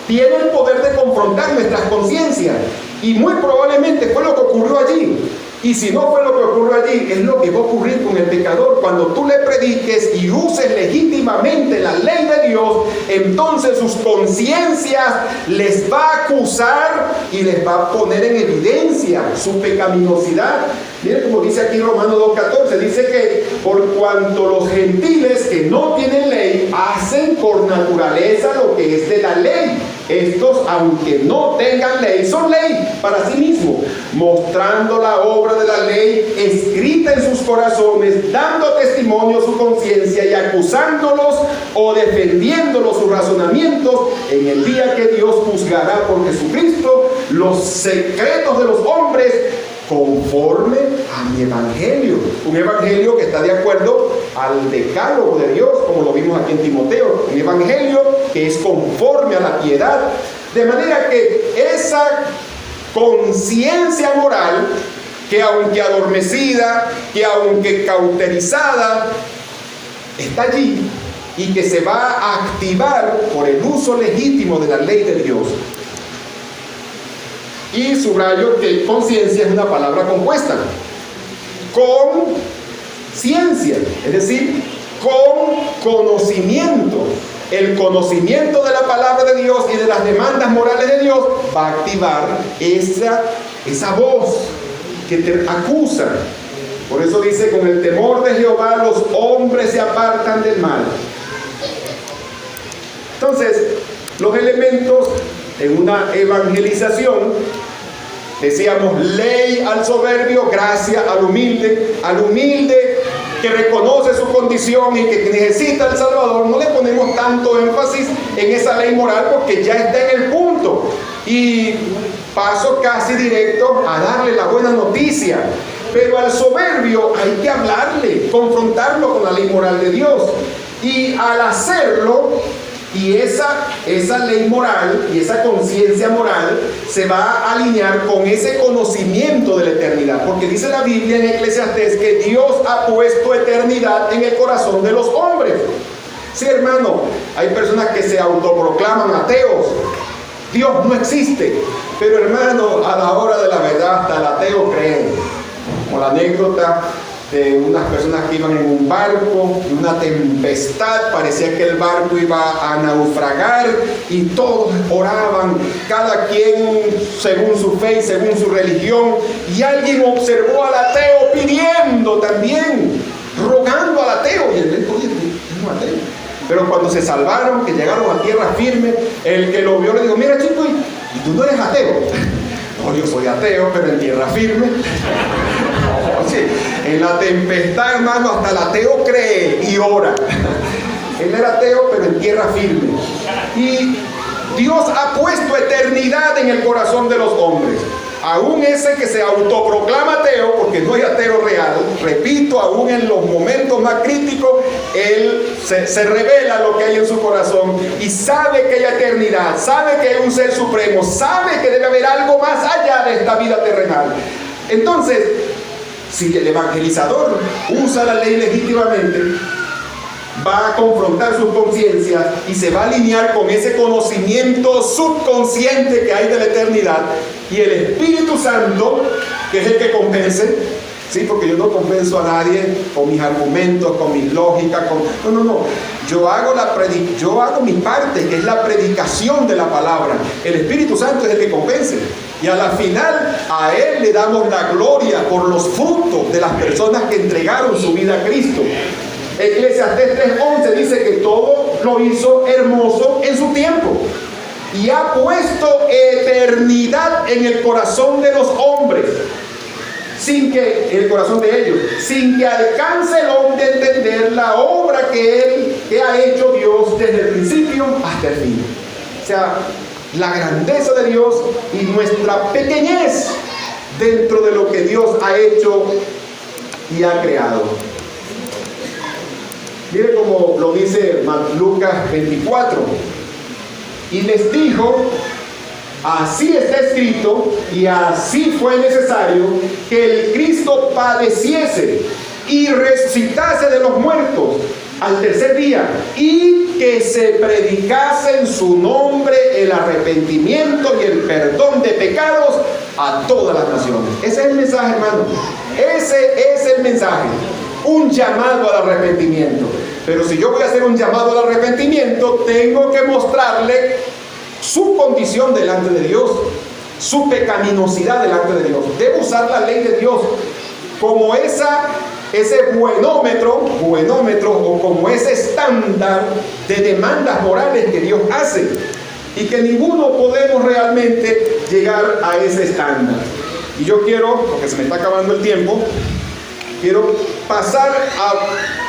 tiene el poder de confrontar nuestras conciencias, y muy probablemente fue lo que ocurrió allí. Y si no fue lo que ocurrió allí, es lo que va a ocurrir con el pecador. Cuando tú le prediques y uses legítimamente la ley de Dios, entonces sus conciencias les va a acusar y les va a poner en evidencia su pecaminosidad. Miren como dice aquí Romanos 2:14, dice que por cuanto los gentiles que no tienen ley hacen por naturaleza lo que es de la ley, estos, aunque no tengan ley, son ley para sí mismos, mostrando la obra de la ley escrita en sus corazones, dando testimonio su conciencia y acusándolos o defendiéndolos sus razonamientos en el día que Dios juzgará por Jesucristo los secretos de los hombres conforme a mi evangelio. Un evangelio que está de acuerdo al decálogo de Dios, como lo vimos aquí en Timoteo. Un evangelio que es conforme a la piedad. De manera que esa conciencia moral, que aunque adormecida, que aunque cauterizada, está allí y que se va a activar por el uso legítimo de la ley de Dios. Y subrayo que conciencia es una palabra compuesta. Con ciencia, es decir, con conocimiento. El conocimiento de la palabra de Dios y de las demandas morales de Dios va a activar esa voz que te acusa. Por eso dice, con el temor de Jehová los hombres se apartan del mal. Entonces, los elementos en una evangelización, decíamos, ley al soberbio, gracia al humilde que reconoce su condición y que necesita al Salvador. No le ponemos tanto énfasis en esa ley moral porque ya está en el punto, y paso casi directo a darle la buena noticia. Pero al soberbio hay que hablarle, confrontarlo con la ley moral de Dios, y al hacerlo, y esa ley moral y esa conciencia moral se va a alinear con ese conocimiento de la eternidad, porque dice la Biblia en Eclesiastés que Dios ha puesto eternidad en el corazón de los hombres. Sí, hermano, hay personas que se autoproclaman ateos. Dios no existe, pero hermano, a la hora de la verdad hasta el ateo cree. Como la anécdota de unas personas que iban en un barco y una tempestad, parecía que el barco iba a naufragar y todos oraban, cada quien según su fe y según su religión, y alguien observó al ateo pidiendo también, rogando al ateo, y él dijo, oye, es un ateo. Pero cuando se salvaron, que llegaron a tierra firme, el que lo vio le dijo, mira chico, ¿y tú no eres ateo? No, yo soy ateo, pero en tierra firme. No, sí. En la tempestad, hermano, hasta el ateo cree y ora. Él era ateo, pero en tierra firme. Y Dios ha puesto eternidad en el corazón de los hombres. Aún ese que se autoproclama ateo, porque no hay ateo real, repito, aún en los momentos más críticos, él se revela lo que hay en su corazón y sabe que hay eternidad, sabe que hay un ser supremo, sabe que debe haber algo más allá de esta vida terrenal. Entonces, si el evangelizador usa la ley legítimamente, va a confrontar sus conciencias y se va a alinear con ese conocimiento subconsciente que hay de la eternidad, y el Espíritu Santo, que es el que convence, sí, porque yo no convenzo a nadie con mis argumentos, con mis lógicas, no, yo hago mi parte, que es la predicación de la palabra. El Espíritu Santo es el que convence, y a la final a Él le damos la gloria por los frutos de las personas que entregaron su vida a Cristo. Eclesiastés 3:11 dice que todo lo hizo hermoso en su tiempo y ha puesto eternidad en el corazón de los hombres, sin que alcance el hombre a entender la obra que ha hecho Dios desde el principio hasta el fin. O sea, la grandeza de Dios y nuestra pequeñez dentro de lo que Dios ha hecho y ha creado. Mire como lo dice Lucas 24. Y les dijo, así está escrito y así fue necesario que el Cristo padeciese y resucitase de los muertos al tercer día, y que se predicase en su nombre el arrepentimiento y el perdón de pecados a todas las naciones. Ese es el mensaje, hermano. Ese es el mensaje. Un llamado al arrepentimiento. Pero si yo voy a hacer un llamado al arrepentimiento, tengo que mostrarle su condición delante de Dios, su pecaminosidad delante de Dios. Debo usar la ley de Dios como ese buenómetro o como ese estándar de demandas morales que Dios hace, y que ninguno podemos realmente llegar a ese estándar. Y yo quiero, porque se me está acabando el tiempo, quiero pasar a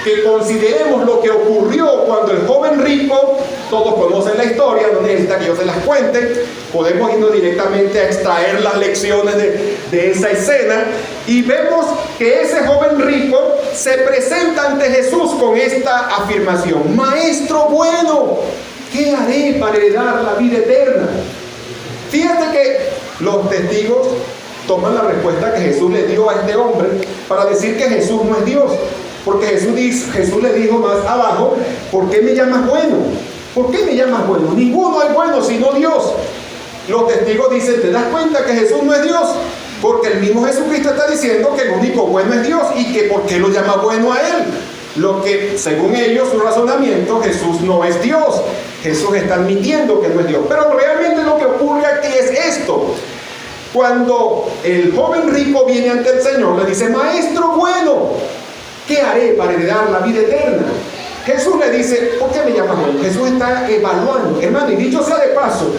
que consideremos lo que ocurrió cuando el joven rico, todos conocen la historia, no necesita que yo se las cuente, podemos irnos directamente a extraer las lecciones de esa escena, y vemos que ese joven rico se presenta ante Jesús con esta afirmación: Maestro bueno, ¿qué haré para heredar la vida eterna? Fíjate que los testigos toman la respuesta que Jesús le dio a este hombre para decir que Jesús no es Dios. Porque Jesús le dijo más abajo: ¿por qué me llamas bueno? ¿Por qué me llamas bueno? Ninguno es bueno sino Dios. Los testigos dicen: ¿te das cuenta que Jesús no es Dios? Porque el mismo Jesucristo está diciendo que el único bueno es Dios, y que ¿por qué lo llama bueno a él? Lo que, según ellos, su razonamiento, Jesús no es Dios. Jesús está admitiendo que no es Dios. Pero realmente lo que ocurre aquí es esto: cuando el joven rico viene ante el Señor, le dice: Maestro bueno, ¿qué haré para heredar la vida eterna? Jesús le dice: ¿por qué me llamas bueno? Jesús está evaluando, hermano, y dicho sea de paso,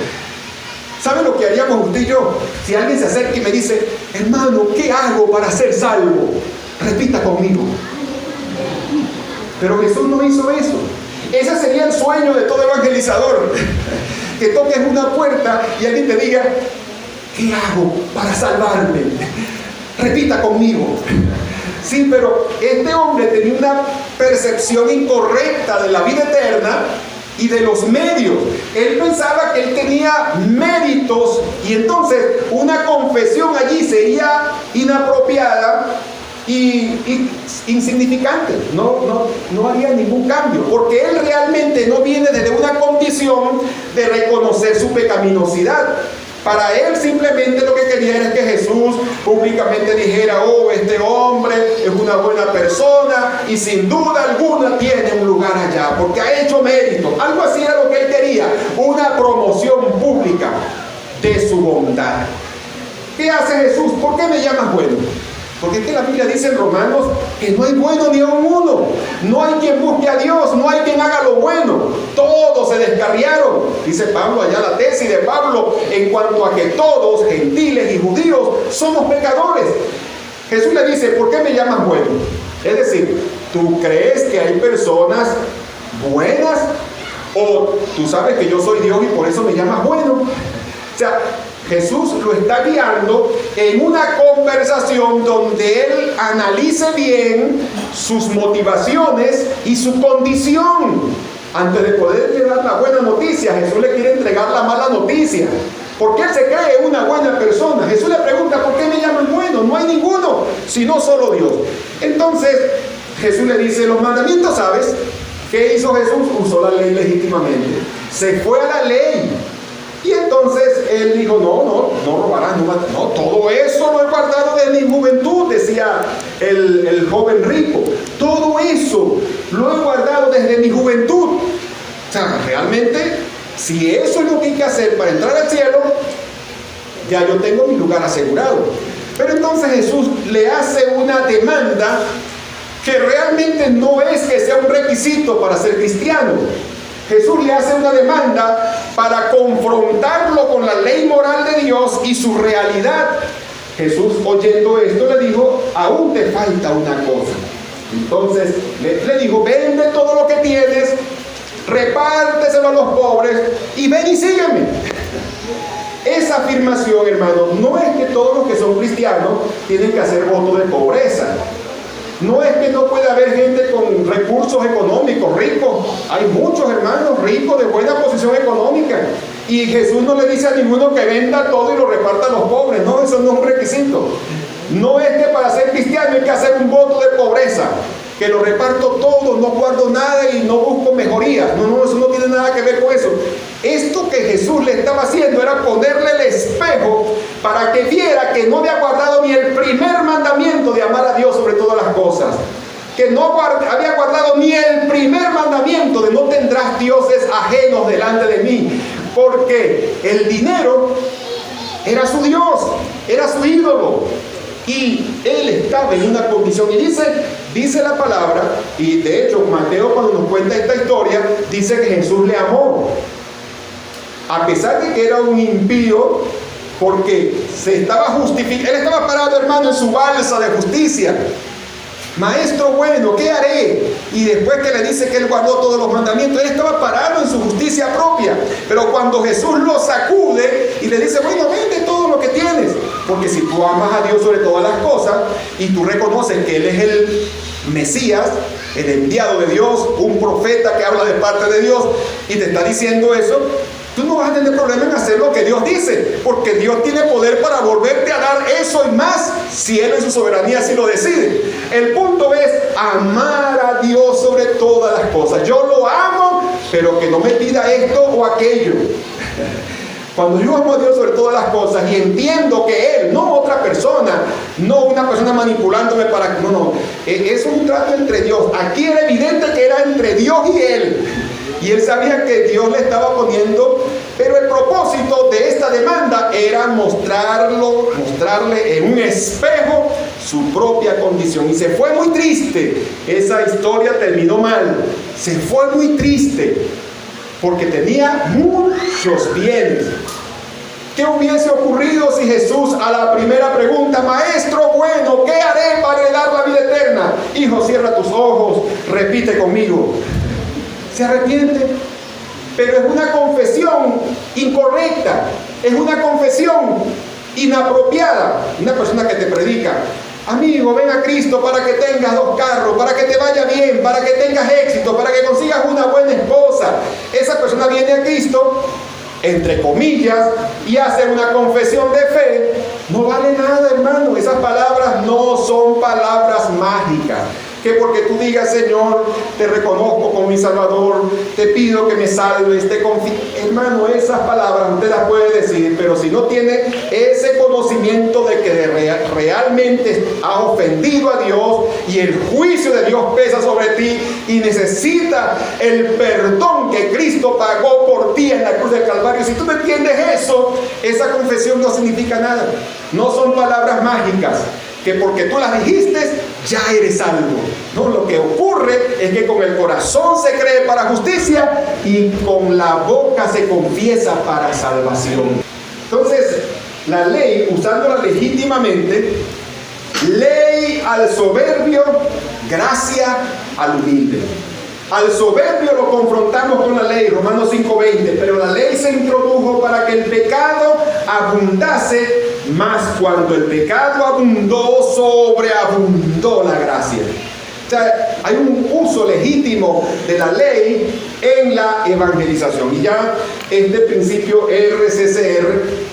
¿sabe lo que haríamos usted y yo? Si alguien se acerca y me dice: hermano, ¿qué hago para ser salvo? Repita conmigo. Pero Jesús no hizo eso. Ese sería el sueño de todo evangelizador. Que toques una puerta y alguien te diga: ¿qué hago para salvarme? Repita conmigo. Sí, pero este hombre tenía una percepción incorrecta de la vida eterna y de los medios. Él pensaba que él tenía méritos, y entonces una confesión allí sería inapropiada y insignificante. No haría ningún cambio, porque él realmente no viene desde una condición de reconocer su pecaminosidad. Para él simplemente lo que quería era que Jesús públicamente dijera: oh, este hombre es una buena persona y sin duda alguna tiene un lugar allá porque ha hecho mérito. Algo así era lo que él quería, una promoción pública de su bondad. ¿Qué hace Jesús? ¿Por qué me llamas bueno? Porque es que la Biblia dice en Romanos que no hay bueno ni aun uno. No hay quien busque a Dios, no hay quien haga lo bueno. Todos se descarriaron. Dice Pablo allá, la tesis de Pablo, en cuanto a que todos, gentiles y judíos, somos pecadores. Jesús le dice: ¿por qué me llamas bueno? Es decir, ¿tú crees que hay personas buenas? ¿O tú sabes que yo soy Dios y por eso me llamas bueno? O sea, Jesús lo está guiando en una conversación donde él analice bien sus motivaciones y su condición. Antes de poderle dar la buena noticia, Jesús le quiere entregar la mala noticia, porque él se cree una buena persona. Jesús le pregunta: ¿por qué me llaman bueno? No hay ninguno, sino solo Dios. Entonces Jesús le dice: los mandamientos, ¿sabes? ¿Qué hizo Jesús? Usó la ley legítimamente. Se fue a la ley. Y entonces él dijo: no robarás, no matarás. No, todo eso lo he guardado desde mi juventud, decía el joven rico. Todo eso lo he guardado desde mi juventud. O sea, realmente, si eso es lo que hay que hacer para entrar al cielo, ya yo tengo mi lugar asegurado. Pero entonces Jesús le hace una demanda que realmente no es que sea un requisito para ser cristiano. Jesús le hace una demanda para confrontarlo con la ley moral de Dios y su realidad. Jesús, oyendo esto, le dijo: aún te falta una cosa. Entonces le dijo: vende todo lo que tienes, repárteselo a los pobres y ven y sígueme. Esa afirmación, hermano, no es que todos los que son cristianos tienen que hacer voto de pobreza. No es que no puede haber gente con recursos económicos, ricos. Hay muchos hermanos ricos de buena posición económica. Y Jesús no le dice a ninguno que venda todo y lo reparta a los pobres. No, eso no es un requisito. No es que para ser cristiano hay que hacer un voto de pobreza. que lo reparto todo, no guardo nada y no busco mejorías. No, eso no tiene nada que ver con eso. Esto que Jesús le estaba haciendo era ponerle el espejo para que viera que no había guardado ni el primer mandamiento de amar a Dios sobre todas las cosas. Que no había guardado ni el primer mandamiento de no tendrás dioses ajenos delante de mí. Porque el dinero era su Dios, era su ídolo. Y él estaba en una condición, y dice la palabra, y de hecho Mateo, cuando nos cuenta esta historia, dice que Jesús le amó, a pesar de que era un impío, porque se estaba justificando. Él estaba parado, hermano, en su balsa de justicia. Maestro bueno, ¿qué haré? Y después que le dice que él guardó todos los mandamientos, él estaba parado en su justicia propia. Pero cuando Jesús lo sacude y le dice, bueno, vende todo lo que tienes, porque si tú amas a Dios sobre todas las cosas y tú reconoces que Él es el Mesías, el enviado de Dios, un profeta que habla de parte de Dios, y te está diciendo eso, tú no vas a tener problema en hacer lo que Dios dice, porque Dios tiene poder para volverte a dar eso y más, si Él en su soberanía así lo decide. El punto es amar a Dios sobre todas las cosas. Yo lo amo, pero que no me pida esto o aquello. Cuando yo amo a Dios sobre todas las cosas y entiendo que Él, no otra persona, no una persona manipulándome para que... No, es un trato entre Dios. Aquí era evidente que era entre Dios y Él. Y él sabía que Dios le estaba poniendo, pero el propósito de esta demanda era mostrarle en un espejo su propia condición. Y se fue muy triste. Esa historia terminó mal. Se fue muy triste porque tenía muchos bienes. ¿Qué hubiese ocurrido si Jesús, a la primera pregunta, maestro bueno, ¿qué haré para heredar la vida eterna? Hijo, cierra tus ojos, repite conmigo. Se arrepiente, pero es una confesión incorrecta, es una confesión inapropiada. Una persona que te predica, amigo, ven a Cristo para que tengas 2 carros, para que te vaya bien, para que tengas éxito, para que consigas una buena esposa. Esa persona viene a Cristo, entre comillas, y hace una confesión de fe. No vale nada, hermano. Esas palabras no son palabras mágicas. Que porque tú digas, Señor, te reconozco como mi Salvador, te pido que me salves, te confío. Hermano, esas palabras usted las puede decir, pero si no tiene ese conocimiento de que realmente has ofendido a Dios y el juicio de Dios pesa sobre ti y necesita el perdón que Cristo pagó por ti en la cruz del Calvario, si tú no entiendes eso, esa confesión no significa nada. No son palabras mágicas, que porque tú las dijiste, ya eres salvo. No, lo que ocurre es que con el corazón se cree para justicia y con la boca se confiesa para salvación. Entonces, la ley, usándola legítimamente, ley al soberbio, gracia al humilde. Al soberbio lo confrontamos con la ley, Romanos 5:20, pero la ley se introdujo para que el pecado abundase, más cuando el pecado abundó, sobreabundó la gracia. O sea, hay un uso legítimo de la ley en la evangelización. Y ya este principio RCCR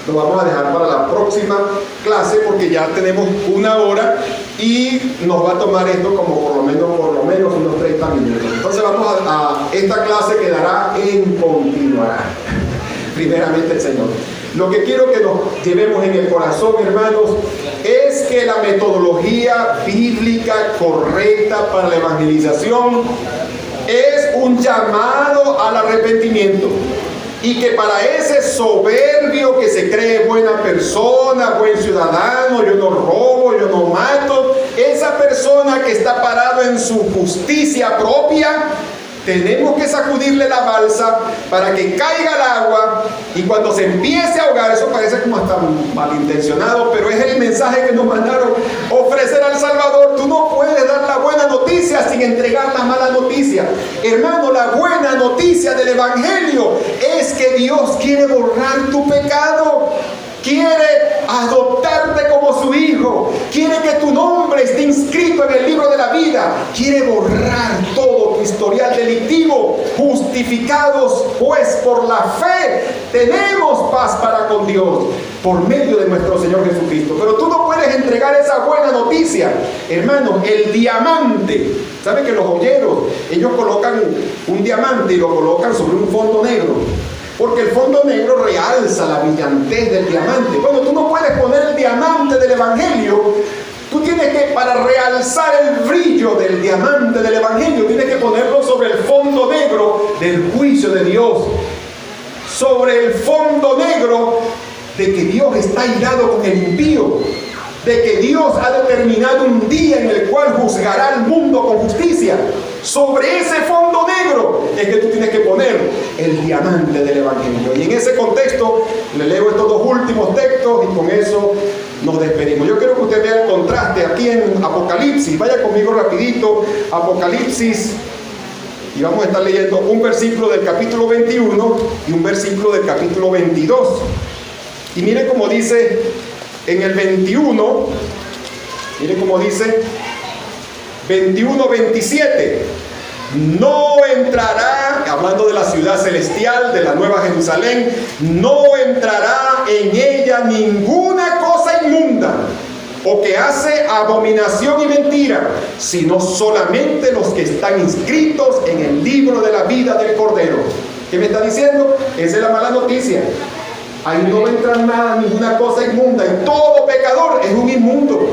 lo vamos a dejar para la próxima clase, porque ya tenemos 1 hora y nos va a tomar esto como por lo menos unos 30 minutos. Entonces vamos a esta clase quedará en continuará. Primeramente el Señor. Lo que quiero que nos llevemos en el corazón, hermanos, es que la metodología bíblica correcta para la evangelización es un llamado al arrepentimiento. Y que para ese soberbio que se cree buena persona, buen ciudadano, yo no robo, yo no mato, esa persona que está parado en su justicia propia, tenemos que sacudirle la balsa para que caiga al agua, y cuando se empiece a ahogar, eso parece como hasta malintencionado, pero es el mensaje que nos mandaron, ofrecer al Salvador. Tú no puedes dar la buena noticia sin entregar la mala noticia. Hermano, la buena noticia del Evangelio es que Dios quiere borrar tu pecado. Quiere adoptarte como su hijo, quiere que tu nombre esté inscrito en el libro de la vida, quiere borrar todo tu historial delictivo. Justificados pues por la fe, tenemos paz para con Dios por medio de nuestro Señor Jesucristo. Pero tú no puedes entregar esa buena noticia, hermano. El diamante, ¿sabe que los joyeros, ellos colocan un diamante y lo colocan sobre un fondo negro? Porque el fondo negro realza la brillantez del diamante. Bueno, tú no puedes poner el diamante del Evangelio. Tú tienes que, para realzar el brillo del diamante del Evangelio, tienes que ponerlo sobre el fondo negro del juicio de Dios. Sobre el fondo negro de que Dios está irado con el impío. De que Dios ha determinado un día en el cual juzgará al mundo con justicia. Sobre ese fondo negro es que tú tienes que poner el diamante del Evangelio. Y en ese contexto le leo estos dos últimos textos y con eso nos despedimos. Yo quiero que usted vea el contraste aquí en Apocalipsis. Vaya conmigo rapidito, Apocalipsis, y vamos a estar leyendo un versículo del capítulo 21 y un versículo del capítulo 22. Y mire cómo dice en el 21, mire cómo dice 21-27. No entrará, hablando de la ciudad celestial, de la nueva Jerusalén, no entrará en ella ninguna cosa inmunda o que hace abominación y mentira, sino solamente los que están inscritos en el libro de la vida del Cordero. ¿Qué me está diciendo? Esa es la mala noticia. Ahí no entra nada, ninguna cosa inmunda, y todo pecador es un inmundo,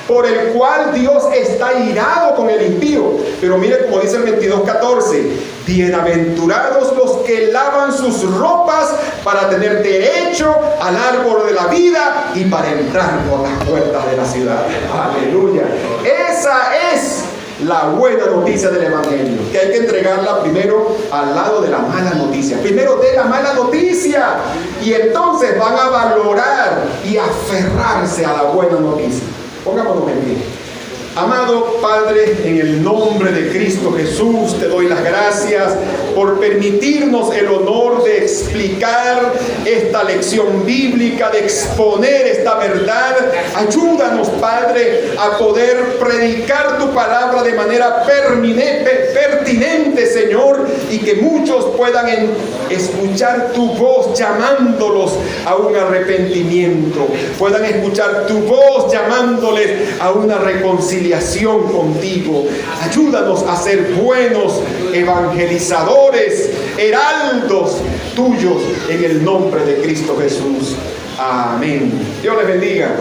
por el cual Dios está irado con el impío. Pero mire como dice el 22:14: bienaventurados los que lavan sus ropas para tener derecho al árbol de la vida y para entrar por las puertas de la ciudad. Aleluya. Esa es la buena noticia del Evangelio, que hay que entregarla primero al lado de la mala noticia. Primero de la mala noticia, y entonces van a valorar y aferrarse a la buena noticia. Pongámonos en pie. Amado Padre, en el nombre de Cristo Jesús, te doy las gracias por permitirnos el honor de explicar esta lección bíblica, de exponer esta verdad. Ayúdanos, Padre, a poder predicar tu palabra de manera pertinente, Señor, y que muchos puedan escuchar tu voz llamándolos a un arrepentimiento, puedan escuchar tu voz llamándoles a una reconciliación contigo. Ayúdanos a ser buenos evangelizadores, heraldos tuyos, en el nombre de Cristo Jesús. Amén. Dios les bendiga.